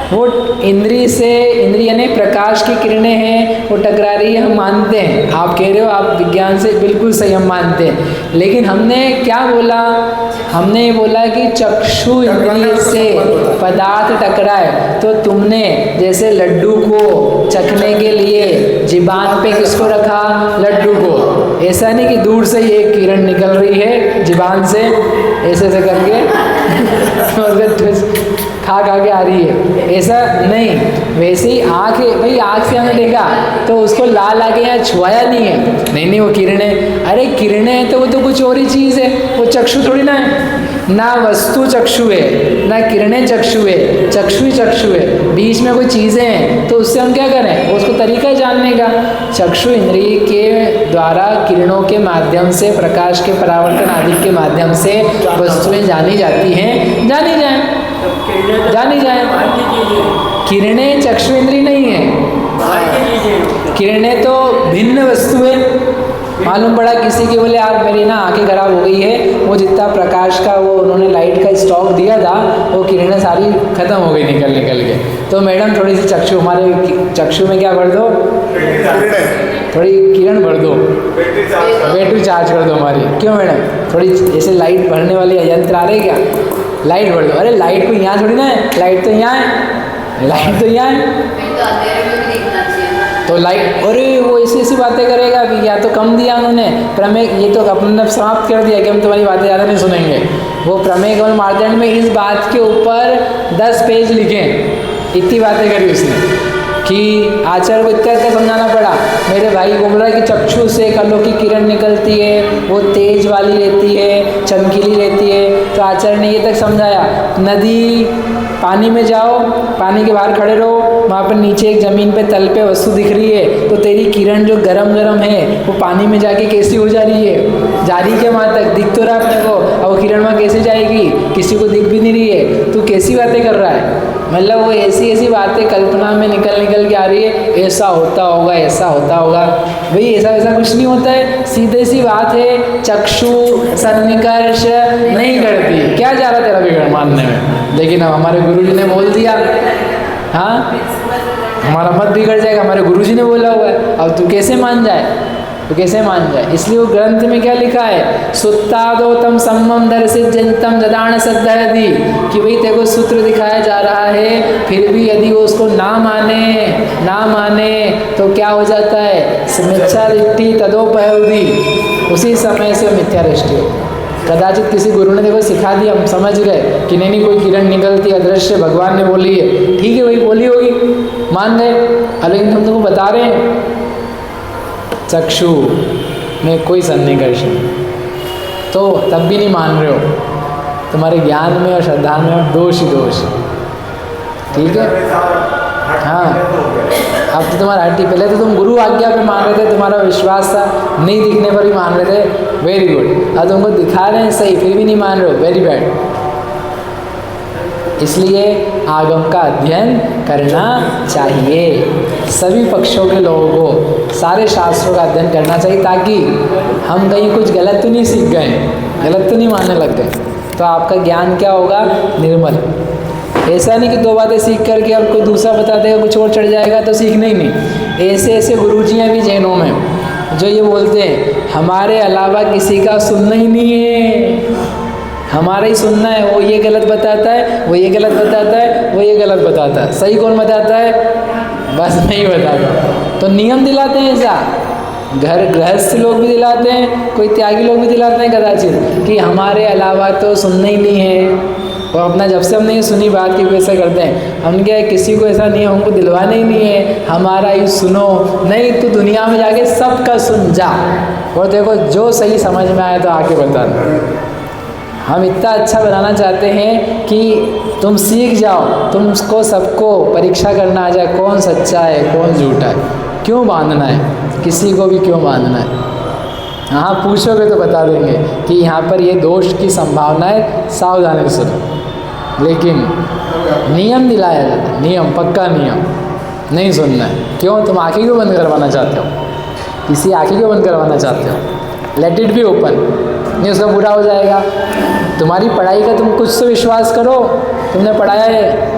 वो इंद्रिय से, इंद्रिय ने प्रकाश की किरणें हैं, वो टकरा रही है, हम मानते हैं। आप कह रहे हो, आप विज्ञान से बिल्कुल सही, हम मानते हैं, लेकिन हमने क्या बोला? हमने ये बोला कि चक्षु इंद्रिय से पदार्थ टकराए, तो तुमने जैसे लड्डू को चखने के लिए जिबान पे किसको रखा? लड्डू को। ऐसा नहीं कि दूर से ही एक किरण निकल रही है जिबान से, ऐसे ऐसे करके खा खा के आ रही है, ऐसा नहीं। वैसे ही आँख है भाई, आँख से हमने देखा तो उसको ला ला के यहाँ छुआया नहीं है, नहीं नहीं वो किरणें, अरे किरणें हैं तो वो तो कुछ और ही चीज़ है, वो चक्षु थोड़ी ना है, ना वस्तु चक्षु है, ना किरणें चक्षु है, चक्षु ही चक्षु है, बीच में कोई चीज़ें हैं, तो उससे हम क्या करें? उसको तरीका है जानने का। चक्षु इंद्रिय के द्वारा किरणों के माध्यम से, प्रकाश के परावर्तन आदि के माध्यम से वस्तुएं जानी जाती हैं, जानी जाए, जानी जाए। किरणें चक्षु इंद्रिय नहीं है, किरणें तो भिन्न वस्तु है। मालूम पड़ा किसी के, बोले यार मेरी ना आंखें खराब हो गई है, वो जितना प्रकाश का वो उन्होंने लाइट का स्टॉक दिया था, वो किरणें सारी खत्म हो गई निकल निकल के। तो मैडम थोड़ी सी चक्षु, हमारे चक्षु में क्या भर दो? थोड़ी किरण भर दो, बैटरी चार्ज कर दो हमारी। क्यों मैडम? थोड़ी ऐसे लाइट भरने वाले यंत्र आ रहे क्या? लाइट भर दो। अरे लाइट को यहाँ थोड़ी ना है, लाइट तो यहाँ है, लाइट तो यहाँ है। तो लाइट, अरे वो ऐसी ऐसी बातें करेगा अभी, या तो कम दिया उन्होंने प्रमेय, ये तो अपने समाप्त कर दिया कि हम तुम्हारी बातें ज़्यादा नहीं सुनेंगे। वो प्रमेय कमल मार्तंड में इस बात के ऊपर 10 पेज लिखे, इतनी बातें करी उसने कि आचार्य को इतना समझाना पड़ा। मेरे भाई बोल रहा है कि चक्षु से कलों की किरण निकलती है, वो तेज वाली रहती है, चमकीली रहती है। तो आचार्य ने ये तक समझाया, नदी पानी में जाओ, पानी के बाहर खड़े रहो, वहाँ पर नीचे एक ज़मीन पे तल पे वस्तु दिख रही है, तो तेरी किरण जो गरम गरम है वो पानी में जाके कैसी हो जा रही है, जा रही क्या वहाँ तक, दिख तो रहा अपने को, और वो किरण वहाँ कैसे जाएगी, किसी को दिख भी नहीं रही है, तू कैसी बातें कर रहा है। मतलब वो ऐसी ऐसी बातें कल्पना में निकल के आ रही है, ऐसा होता होगा, ऐसा होता होगा। भाई ऐसा वैसा कुछ नहीं होता है, सीधे सी बात है, चक्षु सन्निकर्ष नहीं करती। क्या जा रहा तेरा बिगड़ मानने में, लेकिन अब हमारे गुरुजी ने बोल दिया, हाँ हमारा मत बिगड़ जाएगा, हमारे गुरुजी ने बोला हुआ है, अब तू कैसे मान जाए, तो कैसे मान जाए। इसलिए वो ग्रंथ में क्या लिखा है, सुत्तादो तम सम्मम दर्शित जंतम जदान सद्धयति, कि भाई तेरे को सूत्र दिखाया जा रहा है, फिर भी यदि वो उसको ना माने तो क्या हो जाता है, मिथ्या दृष्टि तदोपयोगी, उसी समय से मिथ्या दृष्टि हो। कदाचित किसी गुरु ने देखो सिखा दिया, हम समझ गए कि नहीं कोई किरण निकलती अदृश्य भगवान ने बोली है, ठीक है वही बोली होगी, मान गए। लेकिन हम तुमको बता रहे हैं चक्षु में कोई सन्निकर्ष नहीं, तो तब भी नहीं मान रहे हो, तुम्हारे ज्ञान में और श्रद्धा में दोष ही दोष, ठीक है। हाँ अब तो तुम्हारा हट्टी, पहले तो तुम गुरु आज्ञा पे मान रहे थे, तुम्हारा विश्वास था, नहीं दिखने पर भी मान रहे थे, वेरी गुड। अब तुमको दिखा रहे हैं सही, फिर भी नहीं मान रहे हो, वेरी बैड। इसलिए आगम का अध्ययन करना चाहिए, सभी पक्षों के लोगों को सारे शास्त्रों का अध्ययन करना चाहिए, ताकि हम कहीं कुछ गलत तो नहीं सीख गए, गलत तो नहीं मानने लग गए, तो आपका ज्ञान क्या होगा, निर्मल। ऐसा नहीं कि 2 बातें सीख करके अब कोई दूसरा बता देगा, कुछ और चढ़ जाएगा तो सीखना ही नहीं। ऐसे ऐसे गुरुजियाँ भी जैनों में जो ये बोलते हैं हमारे अलावा किसी का सुनना ही नहीं है, हमारा ही सुनना है, वो ये गलत बताता है, वो ये गलत बताता है, वो ये गलत बताता है, सही कौन बताता है, बस मैं ही बताता। तो नियम दिलाते हैं ऐसा, घर गृहस्थ लोग भी दिलाते हैं, कोई त्यागी लोग भी दिलाते हैं कदाचित, कि हमारे अलावा तो सुनना ही नहीं है, और अपना जब से हमने ये सुनी बात की वैसे करते हैं। हमने क्या है, किसी को ऐसा नहीं है, हमको दिलवाना ही नहीं है, हमारा ही सुनो, नहीं तो दुनिया में जाके सबका सुन जा, और देखो जो सही समझ में आए तो आके बता दो। हम इतना अच्छा बनाना चाहते हैं कि तुम सीख जाओ, तुमको सबको परीक्षा करना आ जाए, कौन सच्चा है कौन झूठा है, क्यों बांधना है, किसी को भी क्यों बांधना है। हाँ पूछोगे तो बता देंगे कि यहाँ पर ये दोष की संभावना है, सावधानी से सुनो, लेकिन नियम दिलाया जाता है, नियम पक्का नियम नहीं सुनना है। क्यों, तुम आँखें क्यों बंद करवाना चाहते हो, किसी आँखें क्यों बंद करवाना चाहते हो, लेट इट बी ओपन, नहीं उसका बुरा हो जाएगा। तुम्हारी पढ़ाई का तुम कुछ तो विश्वास करो, तुमने पढ़ाया है,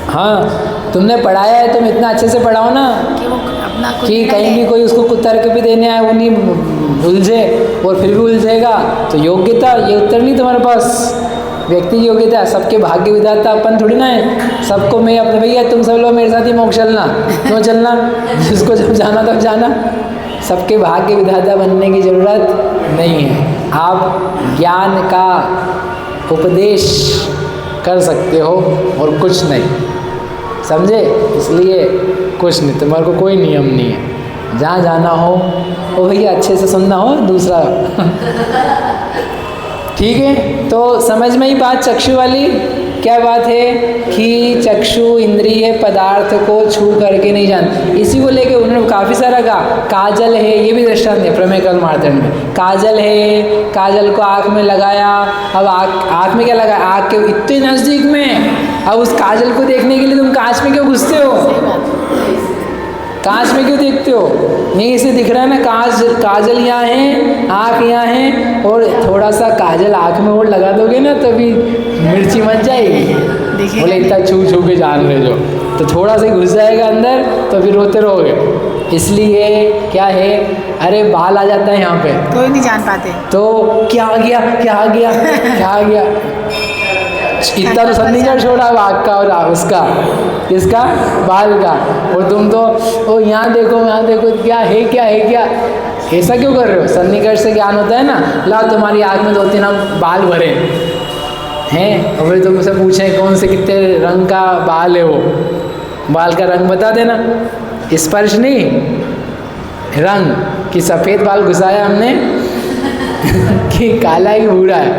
हाँ तुमने पढ़ाया है, तुम इतना अच्छे से पढ़ाओ ना कि कहीं भी कोई उसको तर्क भी देने आए वो नहीं उलझे, और फिर भी उलझेगा तो योग्यता ये उत्तर नहीं तुम्हारे पास, व्यक्ति की योग्यता, सबके भाग्य विधाता अपन थोड़ी ना है, सबको मैं अपने भैया तुम सब लोग मेरे साथ ही मोक्ष चलना, क्यों चलना, जिसको जब जाना तब जाना, सबके भाग्य विधाता बनने की ज़रूरत नहीं है। आप ज्ञान का उपदेश कर सकते हो और कुछ नहीं, समझे, इसलिए कुछ नहीं, तुम्हारे को कोई नियम नहीं है, जहाँ जाना हो वो भैया अच्छे से सुनना हो, दूसरा ठीक है। तो समझ में ही बात चक्षु वाली, क्या बात है कि चक्षु इंद्रिय पदार्थ को छू करके नहीं जानते, इसी को लेके उन्होंने काफ़ी सारा कहा। काजल है, ये भी दृष्टांत है प्रमेय कमल मार्तंड में, काजल है, काजल को आँख में लगाया, अब आँख में क्या लगाया, आँख के इतने नज़दीक में, अब उस काजल को देखने के लिए तुम कांच में क्यों घुसते हो, कांच में क्यों देखते हो, नहीं इसे दिख रहा है ना, काजल यहाँ है, आँख यहाँ है, और थोड़ा सा काजल आँख में और लगा दोगे ना तभी मिर्ची मच जाएगी, बोले इतना छू छू के जान रहे जो, तो थोड़ा सा घुस जाएगा अंदर तो फिर रोते रहोगे। इसलिए क्या है, अरे बाल आ जाता है यहाँ पे तो नहीं जान पाते, तो क्या आ गया क्या आ गया क्या आ गया, इतना तो सन्निकर्ष हो रहा है आँख का और उसका इसका बाल का, और तुम तो ओ यहाँ देखो क्या है क्या ऐसा क्यों कर रहे हो? सन्निकर्ष से ज्ञान होता है ना, लाओ तुम्हारी आँख में 2-3 हम बाल भरे हैं और फिर तुमसे पूछें कौन से कितने रंग का बाल है, वो बाल का रंग बता देना, स्पर्श नहीं रंग, कि सफ़ेद बाल घुसाया हमने कि काला ही बूढ़ा है,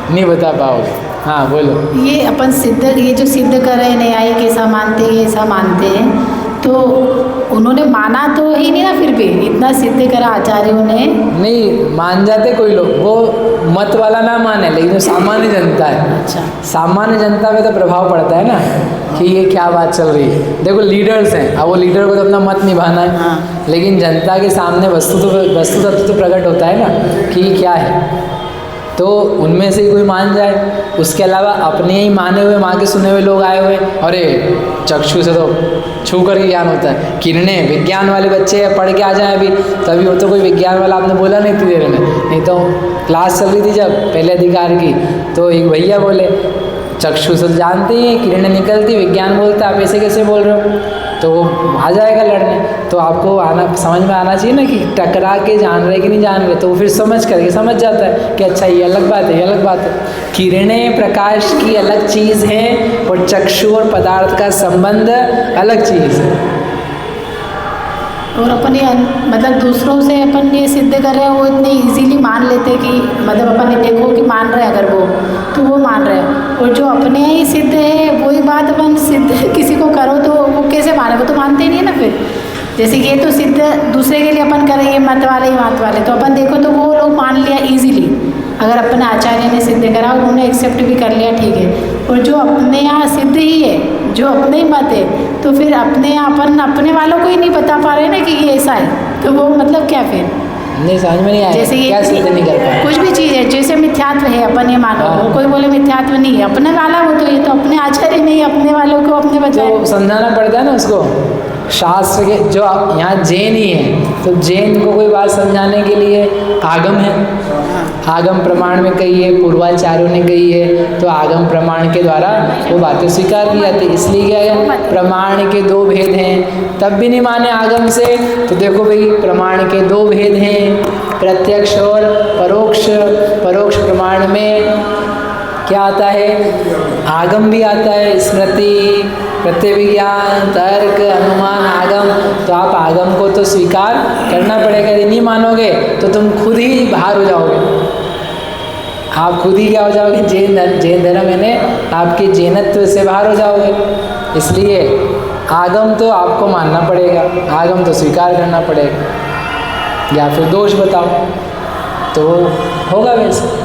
नहीं बता पाओगे। हाँ बोलो। ये अपन ये जो सिद्ध कर रहे हैं न्यायिक ऐसा मानते हैं ऐसा मानते हैं, तो उन्होंने माना तो ही नहीं ना, फिर भी इतना सिद्ध करा आचार्यों ने। नहीं मान जाते कोई लोग, वो मत वाला ना माने, लेकिन जो सामान्य जनता है, अच्छा, सामान्य जनता पे तो प्रभाव पड़ता है ना कि ये क्या बात चल रही है। देखो लीडर्स हैं, अब वो लीडर को तो अपना मत निभाना है, हाँ। लेकिन जनता के सामने वस्तु तत्व तो प्रकट होता है ना कि ये क्या है, तो उनमें से ही कोई मान जाए। उसके अलावा अपने ही माने हुए, माँ के सुने हुए लोग आए हुए, अरे चक्षु से तो छू कर ज्ञान होता है, किरणें, विज्ञान वाले बच्चे पढ़ के आ जाएं अभी, तभी वो तो कोई विज्ञान वाला आपने बोला नहीं इतनी देर में, नहीं तो क्लास चल रही थी जब पहले अधिकार की, तो एक भैया बोले चक्षु से जानते ही किरणें निकलती, विज्ञान बोलता, आप ऐसे कैसे बोल रहे हो, तो वो आ जाएगा लड़ने। तो आपको समझ में आना चाहिए ना कि टकरा के जान रहे कि नहीं जान रहे, तो वो फिर समझ करके समझ जाता है कि अच्छा ये अलग बात है, ये अलग बात है। किरणें प्रकाश की अलग चीज़ है और चक्षु और पदार्थ का संबंध अलग चीज़ है। और अपन ये मतलब दूसरों से अपन ये सिद्ध कर रहे हैं, वो इतने इजीली मान लेते कि मतलब अपन ये देखो कि मान रहे हैं, अगर वो तो वो मान रहे हैं, और जो अपने ही सिद्ध है वही बात अपन सिद्ध किसी को करो तो वो कैसे माने, वो तो मानते ही नहीं है ना। फिर जैसे ये तो सिद्ध दूसरे के लिए अपन करेंगे, मत वाले तो अपन देखो तो वो लोग मान लिया ईजिली, अगर अपने आचार्य ने सिद्ध करा उन्होंने एक्सेप्ट भी कर लिया, ठीक है। और जो अपने यहाँ सिद्ध ही है, जो अपने ही मत है, तो फिर अपने यहाँ अपन अपने वालों को ही नहीं बता पा रहे ना कि ये ऐसा है, तो वो मतलब क्या फिर नहीं समझ में नहीं आया, जैसे ये क्या सिद्ध नहीं कर पाए? कुछ भी चीज़ है, जैसे मिथ्यात्व है अपन ये मानो, हाँ। कोई बोले मिथ्यात्व नहीं है, अपने वाला वो तो ये तो अपने आचार्य नहीं, अपने वालों को अपने बचाए। तो समझाना पड़ता है ना उसको, शास्त्र के जो यहाँ जैन ही है, तो जैन को कोई बात समझाने के लिए आगम है, आगम प्रमाण में कही है, पूर्वाचार्यों ने कही है, तो आगम प्रमाण के द्वारा वो बातें स्वीकार की जाती है। इसलिए क्या है, प्रमाण के 2 भेद हैं, तब भी नहीं माने आगम से, तो देखो भाई प्रमाण के 2 भेद हैं, प्रत्यक्ष और परोक्ष। परोक्ष प्रमाण में क्या आता है, आगम भी आता है, स्मृति, प्रत्यभिज्ञान, तर्क, अनुमान, आगम, तो आप आगम को तो स्वीकार करना पड़ेगा। यदि नहीं मानोगे तो तुम खुद ही बाहर हो जाओगे, आप खुद ही क्या हो जाओगे, जैन धर्म यानी आपके जैनत्व से बाहर हो जाओगे। इसलिए आगम तो आपको मानना पड़ेगा, आगम तो स्वीकार करना पड़ेगा, या फिर दोष बताओ तो होगा वैसे।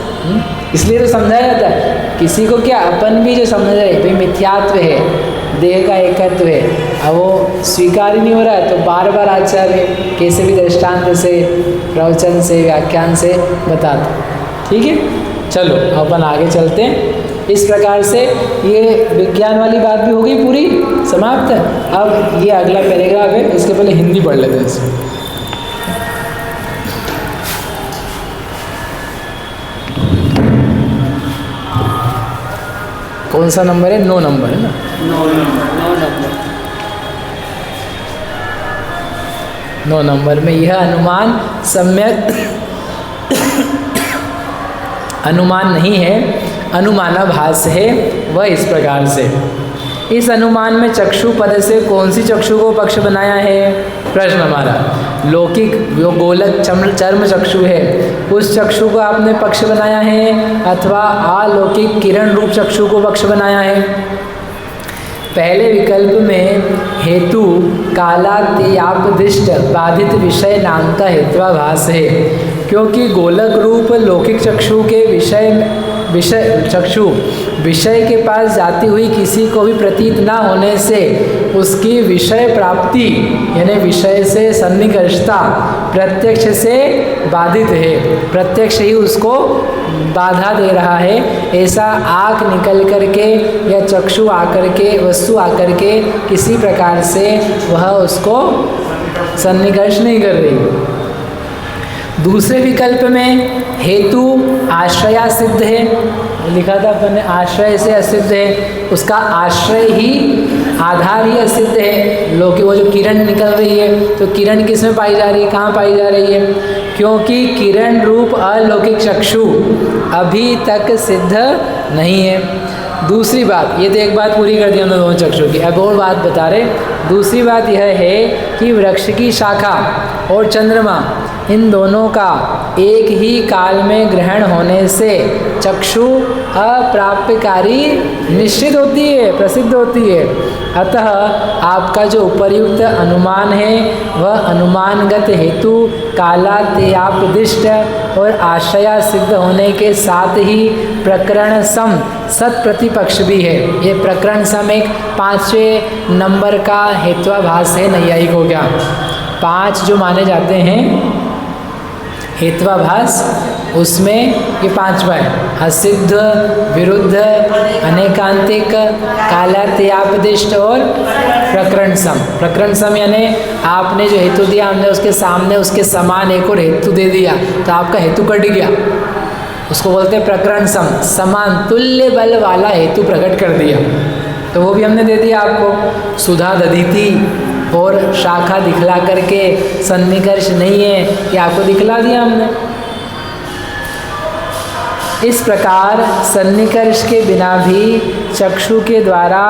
इसलिए तो समझाया जाता है किसी को, क्या अपन भी जो समझ रहे भाई मिथ्यात्व है, देह का एकत्व है, अब वो स्वीकार ही नहीं हो रहा है, तो बार बार आचार्य कैसे भी दृष्टांत से, प्रवचन से, व्याख्यान से बताते। ठीक है, चलो अपन आगे चलते हैं। इस प्रकार से ये विज्ञान वाली बात भी हो गई पूरी समाप्त। अब ये अगला पैराग्राफ है, इसके पहले हिंदी पढ़ लेते हैं इसमें। कौन सा नंबर है? 9 नंबर है ना, 9 नंबर में यह अनुमान सम्यक अनुमान नहीं है, अनुमानाभास है। वह इस प्रकार से, इस अनुमान में चक्षु पद से कौन सी चक्षु को पक्ष बनाया है? प्रश्न हमारा, लौकिक जो गोलक चर्म चक्षु है उस चक्षु को आपने पक्ष बनाया है, अथवा अलौकिक किरण रूप चक्षु को पक्ष बनाया है? पहले विकल्प में हेतु कालातियापदिष्ट बाधित विषय नाम का हेत्वाभास है, क्योंकि गोलक रूप लौकिक चक्षु के विषय के पास जाती हुई किसी को भी प्रतीत ना होने से उसकी विषय प्राप्ति यानी विषय से सन्निकर्षता प्रत्यक्ष से बाधित है, प्रत्यक्ष ही उसको बाधा दे रहा है। ऐसा आँख निकल करके या चक्षु आकर के, वस्तु आकर के किसी प्रकार से वह उसको सन्निकर्ष नहीं कर रही। दूसरे विकल्प में हेतु आश्रया सिद्ध है, लिखा था अपन ने, आश्रय से असिद्ध है, उसका आश्रय ही आधार ही असिद्ध है। लोग वो जो किरण निकल रही है, तो किरण किस में पाई जा रही है, कहाँ पाई जा रही है? क्योंकि किरण रूप अलौकिक चक्षु अभी तक सिद्ध नहीं है। दूसरी बात, ये तो एक बात पूरी कर दी हमने दोनों चक्षु की, अब और बात बता रहे। दूसरी बात यह है कि वृक्ष की शाखा और चंद्रमा, इन दोनों का एक ही काल में ग्रहण होने से चक्षु अप्राप्यकारी निश्चित होती है, प्रसिद्ध होती है। अतः आपका जो उपर्युक्त अनुमान है वह अनुमानगत हेतु कालाद्यापदिष्ट और आश्रया सिद्ध होने के साथ ही प्रकरण सम सत प्रतिपक्ष भी है। ये प्रकरण सम एक 5वें नंबर का हेत्वाभास है नैयायिक हो गया। 5 जो माने जाते हैं हेत्वाभास, उसमें ये 5वां है, असिद्ध, विरुद्ध, अनेकांतिक, कालाद्यापदिष्ट और प्रकरण सम। प्रकरण सम यानी आपने जो हेतु दिया, हमने उसके सामने उसके समान एक और हेतु दे दिया, तो आपका हेतु कट गया, उसको बोलते हैं प्रकरण सम। समान तुल्य बल वाला हेतु प्रकट कर दिया, तो वो भी हमने दे दिया आपको। सुधा दधीति और शाखा दिखला करके सन्निकर्ष नहीं है, ये आपको दिखला दिया हमने। इस प्रकार सन्निकर्ष के बिना भी चक्षु के द्वारा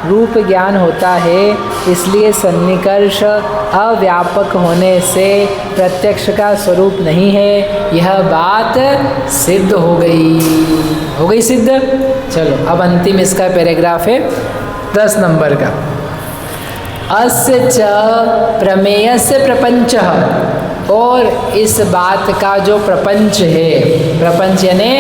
रूप ज्ञान होता है, इसलिए सन्निकर्ष अव्यापक होने से प्रत्यक्ष का स्वरूप नहीं है। यह बात सिद्ध हो गई सिद्ध। चलो अब अंतिम इसका पैराग्राफ है 10 नंबर का। अस्य च प्रमेयस्य प्रपंचः, और इस बात का जो प्रपंच है, प्रपंच यानी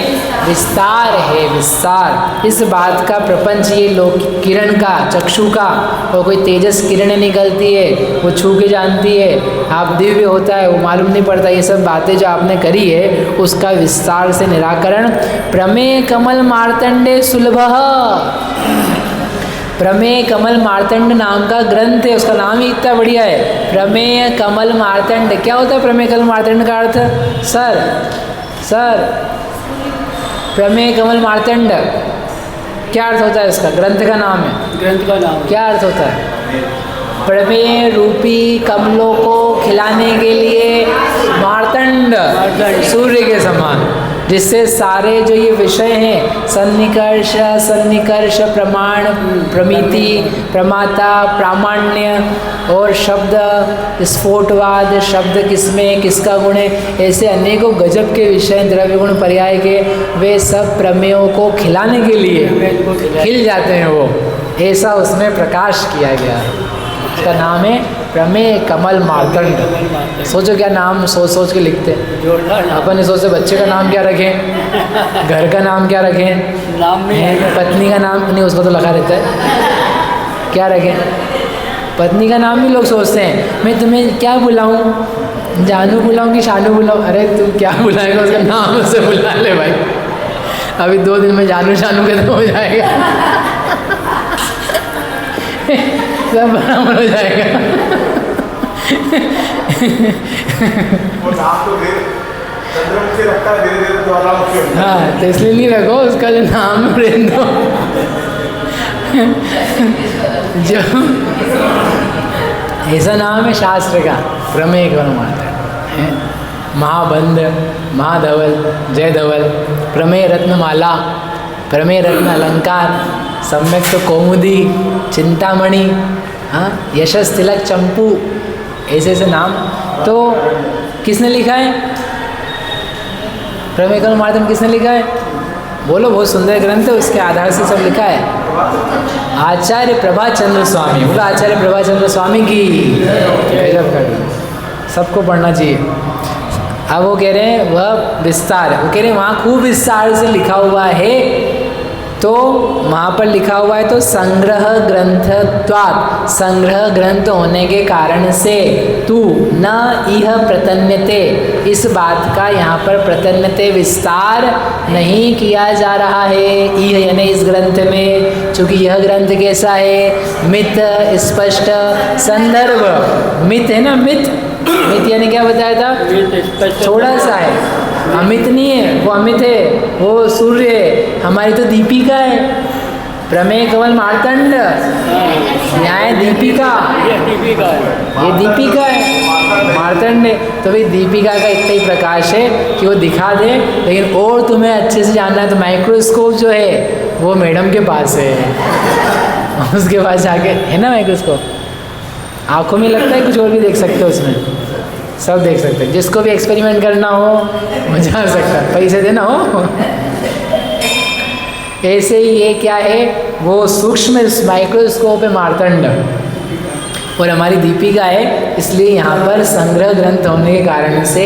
विस्तार है, विस्तार, इस बात का प्रपंच, ये लोक किरण का, चक्षु का, और कोई तेजस किरण निकलती है वो छू के जानती है, आप दिव्य होता है वो मालूम नहीं पड़ता, ये सब बातें जो आपने करी है उसका विस्तार से निराकरण प्रमेय कमल मार्तंडे सुलभः। प्रमेय कमल मार्तंड नाम का ग्रंथ है, उसका नाम ही इतना बढ़िया है, प्रमेय कमल मार्तंड। क्या होता है प्रमेय कमल मार्तंड का अर्थ? सर प्रमेय कमल मार्तंड क्या अर्थ होता है इसका? ग्रंथ का नाम है, ग्रंथ का नाम क्या अर्थ होता है? प्रमेय रूपी कमलों को खिलाने के लिए मार्तंड, सूर्य के समान, जिससे सारे जो ये विषय हैं, सन्निकर्ष, प्रमाण, प्रमिति, प्रमाता, प्रामाण्य और शब्द स्फोटवाद, शब्द किसमें किसका गुण है, ऐसे अनेकों गजब के विषय द्रव्य गुण पर्याय के, वे सब प्रमेयों को खिलाने के लिए खिल जाते हैं वो, ऐसा उसमें प्रकाश किया गया है। उसका नाम है प्रमेय कमल मार्तंड। सोचो क्या नाम सोच के लिखते हैं अपन। सोचते बच्चे का नाम क्या रखें, घर का नाम क्या रखें, नाम में पत्नी का नाम नहीं, उसको तो लगा रहता है, क्या रखें पत्नी का नाम भी लोग सोचते हैं। मैं तुम्हें क्या बुलाऊं, जानू बुलाऊं कि शानू बुलाऊं? अरे तू क्या बुलाएगा, उसका नाम उससे बुला ले भाई, अभी 2 दिन में जानू खत्म हो जाएगा, सब बराबर हो जाएगा। हाँ, तो इसलिए नहीं रखो, उसका जो नाम रहने दो। जो ऐसा नाम है शास्त्र का, प्रमेय कमल मार्तंड, महाबंध, महाधवल, जयधवल, प्रमेय रत्नमाला, प्रमेय रत्न अलंकार, सम्यक तो कौमुदी, चिंतामणि, हाँ, यशस तिलक चंपू, ऐसे ऐसे नाम। तो किसने लिखा है प्रमेय कमल मार्तंड? किसने लिखा है बोलो? बहुत सुंदर ग्रंथ है, उसके आधार से सब लिखा है। आचार्य प्रभाचंद्र स्वामी। बोलो आचार्य प्रभाचंद्र स्वामी की गजब कर, सबको पढ़ना चाहिए। अब वो कह रहे हैं वह विस्तार, वो कह रहे हैं वहाँ खूब विस्तार से लिखा हुआ है, तो वहाँ पर लिखा हुआ है तो संग्रह ग्रंथत्वात्, संग्रह ग्रंथ होने के कारण से तू न इह प्रतन्यते, इस बात का यहाँ पर प्रतन्यते विस्तार नहीं किया जा रहा है। इह यानी इस ग्रंथ में, चूँकि यह ग्रंथ कैसा है, मित स्पष्ट संदर्भ, मित है ना, मित यानी क्या बताया था, थोड़ा सा है, अमित नहीं है, वो अमित है, वो सूर्य है। हमारी तो दीपिका है, प्रमेय कमल मार्तंड, न्याय दीपिका, ये दीपिका है, मार्तंड है। तो भाई दीपिका का इतना ही प्रकाश है कि वो दिखा दे, लेकिन और तुम्हें अच्छे से जानना है तो माइक्रोस्कोप जो है वो मैडम के पास है, उसके पास जाके, है ना माइक्रोस्कोप, आँखों में लगता है, कुछ और भी देख सकते हो उसमें, सब देख सकते हैं। जिसको भी एक्सपेरिमेंट करना हो वो जा सकता है, पैसे देना हो। ऐसे ही ये क्या है, वो सूक्ष्म माइक्रोस्कोप है मार्तंड, और हमारी दीपिका है, इसलिए यहाँ पर संग्रह ग्रंथ होने के कारण से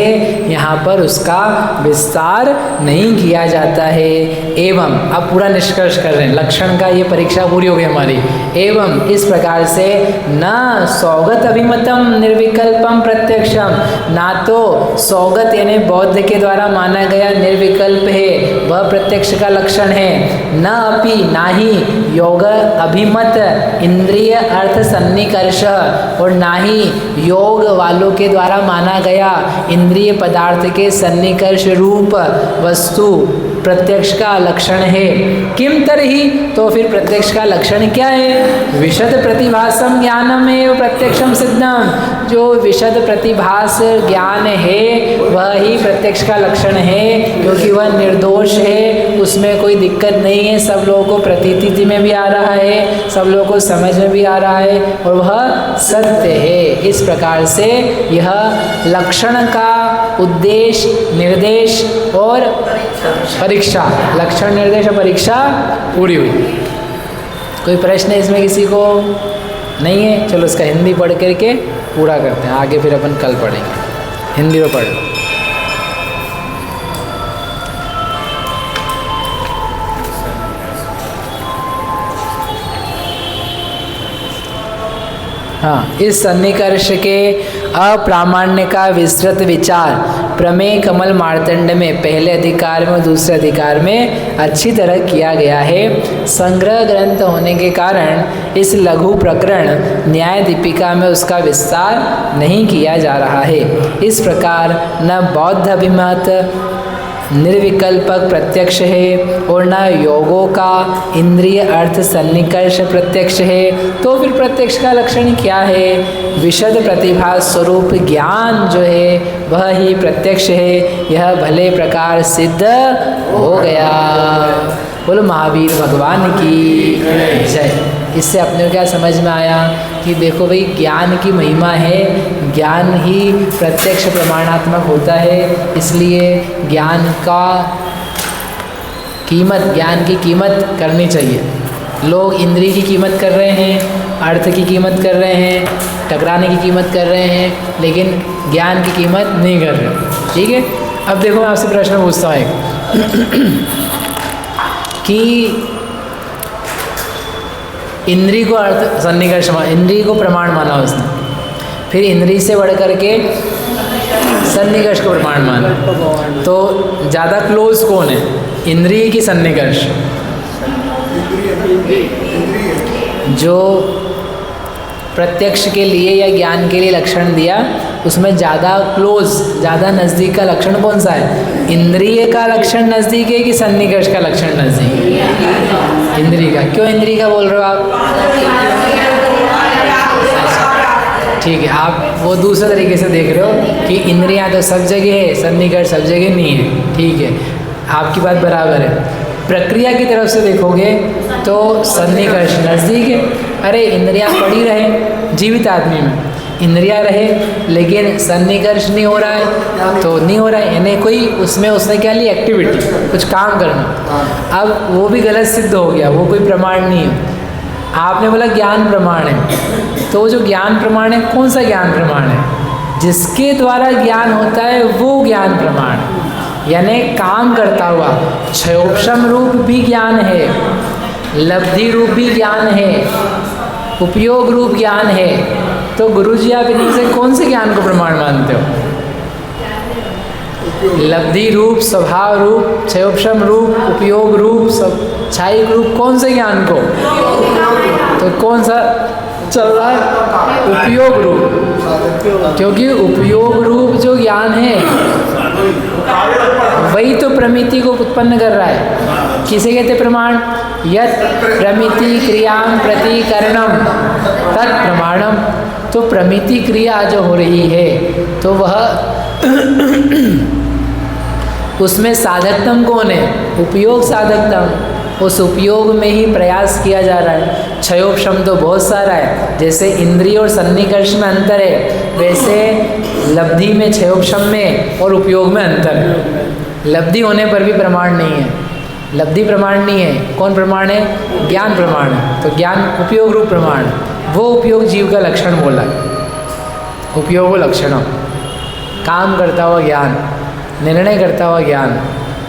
यहाँ पर उसका विस्तार नहीं किया जाता है। एवं, अब पूरा निष्कर्ष कर रहे हैं, लक्षण का ये परीक्षा पूरी हो गई हमारी। एवं इस प्रकार से न सौगत अभिमतम निर्विकल्पम प्रत्यक्षम, ना तो सौगत यानी बौद्ध के द्वारा माना गया निर्विकल्प है वह प्रत्यक्ष का लक्षण है, न अपि ना ही योग अभिमत इंद्रिय अर्थ सन्निकर्ष, और ना ही योग वालों के द्वारा माना गया इंद्रिय पदार्थ के सन्निकर्ष रूप वस्तु प्रत्यक्ष का लक्षण है। किम तरही, तो फिर प्रत्यक्ष का लक्षण क्या है? विशद प्रतिभासम ज्ञानम एव प्रत्यक्षम सिद्धम, जो विशद प्रतिभास ज्ञान है वह ही प्रत्यक्ष का लक्षण है, क्योंकि वह निर्दोष है, उसमें कोई दिक्कत नहीं है, सब लोगों को प्रतीति में भी आ रहा है, सब लोगों को समझ में भी आ रहा है, और वह सत्य है। इस प्रकार से यह लक्षण का उद्देश्य, निर्देश और परीक्षा, लक्षण निर्देश और परीक्षा पूरी हुई। कोई प्रश्न है इसमें किसी को? नहीं है? चलो इसका हिंदी पढ़ करके पूरा करते हैं, आगे फिर अपन कल पढ़ेंगे। हिंदी में पढ़ो। हाँ, इस सन्निकर्ष के अप्रामाण्य का विस्तृत विचार प्रमेय कमल मार्तंड में पहले अधिकार में और दूसरे अधिकार में अच्छी तरह किया गया है। संग्रह ग्रंथ होने के कारण इस लघु प्रकरण न्याय दीपिका में उसका विस्तार नहीं किया जा रहा है। इस प्रकार न बौद्ध अभिमत निर्विकल्पक प्रत्यक्ष है और न योगों का इंद्रिय अर्थ सन्निकर्ष प्रत्यक्ष है, तो फिर प्रत्यक्ष का लक्षण क्या है? विशद प्रतिभा स्वरूप ज्ञान जो है वह ही प्रत्यक्ष है, यह भले प्रकार सिद्ध हो गया। बोलो महावीर भगवान की जय। इससे अपने को क्या समझ में आया कि देखो भाई ज्ञान की महिमा है, ज्ञान ही प्रत्यक्ष प्रमाणात्मक होता है, इसलिए ज्ञान का कीमत, ज्ञान की कीमत करनी चाहिए। लोग इंद्रिय की कीमत कर रहे हैं, अर्थ की कीमत कर रहे हैं, टकराने की कीमत कर रहे हैं, लेकिन ज्ञान की कीमत नहीं कर रहे। ठीक है, अब देखो मैं आपसे प्रश्न पूछता हूँ एक कि इंद्रिय को अर्थ सन्निकर्ष, इंद्रिय को प्रमाण माना उसने, फिर इंद्रिय से बढ़ करके सन्निकर्ष को प्रमाण माना, तो ज़्यादा क्लोज कौन है, इंद्रिय की सन्निकर्ष? जो प्रत्यक्ष के लिए या ज्ञान के लिए लक्षण दिया उसमें ज़्यादा क्लोज, ज़्यादा नज़दीक का लक्षण कौन सा है? इंद्रिय का लक्षण नज़दीक है कि सन्निकर्ष का लक्षण नज़दीक है? इंद्रिय का। क्यों इंद्रिय का बोल रहे हो आप? ठीक है, आप वो दूसरे तरीके से देख रहे हो कि इंद्रियां तो सब जगह है, सन्निकर्ष सब जगह नहीं है। ठीक है, आपकी बात बराबर है। प्रक्रिया की तरफ से देखोगे तो सन्निकर्ष नज़दीक है। अरे इंद्रियां पड़ी रहे जीवित आदमी में, इंद्रियां रहे लेकिन सन्निकर्ष नहीं हो रहा है तो नहीं हो रहा है, यानी कोई उसमें उसने क्या ली, एक्टिविटी, कुछ काम करना। अब वो भी गलत सिद्ध हो गया, वो कोई प्रमाण नहीं है। आपने बोला ज्ञान प्रमाण है, तो वो जो ज्ञान प्रमाण है कौन सा ज्ञान प्रमाण है? जिसके द्वारा ज्ञान होता है वो ज्ञान प्रमाण, यानी काम करता हुआ। क्षयोपशम रूप भी ज्ञान है, लब्धि रूप भी ज्ञान है, उपयोग रूप ज्ञान है। तो गुरुजी आप इनमें से कौन से ज्ञान को प्रमाण मानते हो? लब्धि रूप, स्वभाव रूप, क्षयोपशम रूप, उपयोग रूप, सब छायिक रूप, कौन से ज्ञान को? तो कौन सा? चल रहा है उपयोग रूप, क्योंकि उपयोग रूप जो ज्ञान है वही तो प्रमिति को उत्पन्न कर रहा है। किसे कहते प्रमाण? यत् प्रमिति क्रियां प्रति करणम तत् प्रमाणम। तो प्रमिति क्रिया जो हो रही है तो वह उसमें साधकतम कौन है? उपयोग साधकतम। उस उपयोग में ही प्रयास किया जा रहा है। क्षयोपशम तो बहुत सारा है, जैसे इंद्रिय और सन्निकर्ष में अंतर है वैसे लब्धि में, क्षयोपशम में और उपयोग में अंतर है। लब्धि होने पर भी प्रमाण नहीं है, लब्धि प्रमाण नहीं है। कौन प्रमाण है? ज्ञान प्रमाण है। तो ज्ञान उपयोग रूप प्रमाण है। वो उपयोग जीव का लक्षण बोला है, उपयोग लक्षणम। काम करता हुआ ज्ञान, निर्णय करता हुआ ज्ञान,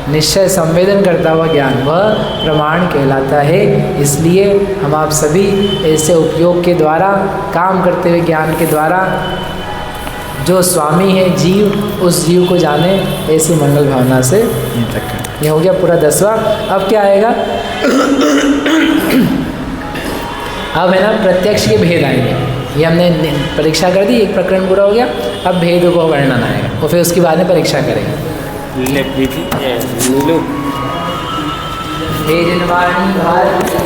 निश्चय संवेदन करता हुआ ज्ञान, वह प्रमाण कहलाता है। इसलिए हम आप सभी ऐसे उपयोग के द्वारा, काम करते हुए ज्ञान के द्वारा जो स्वामी है जीव, उस जीव को जाने, ऐसी मंगल भावना से यहीं तक करें। ये हो गया पूरा 10वां। अब क्या आएगा? अब है ना प्रत्यक्ष के भेद आएंगे। ये हमने परीक्षा कर दी, एक प्रकरण पूरा हो गया। अब भेद को वर्णन आएगा और फिर उसके बाद में परीक्षा करेंगे। नीलू हे जिनवाणी भारत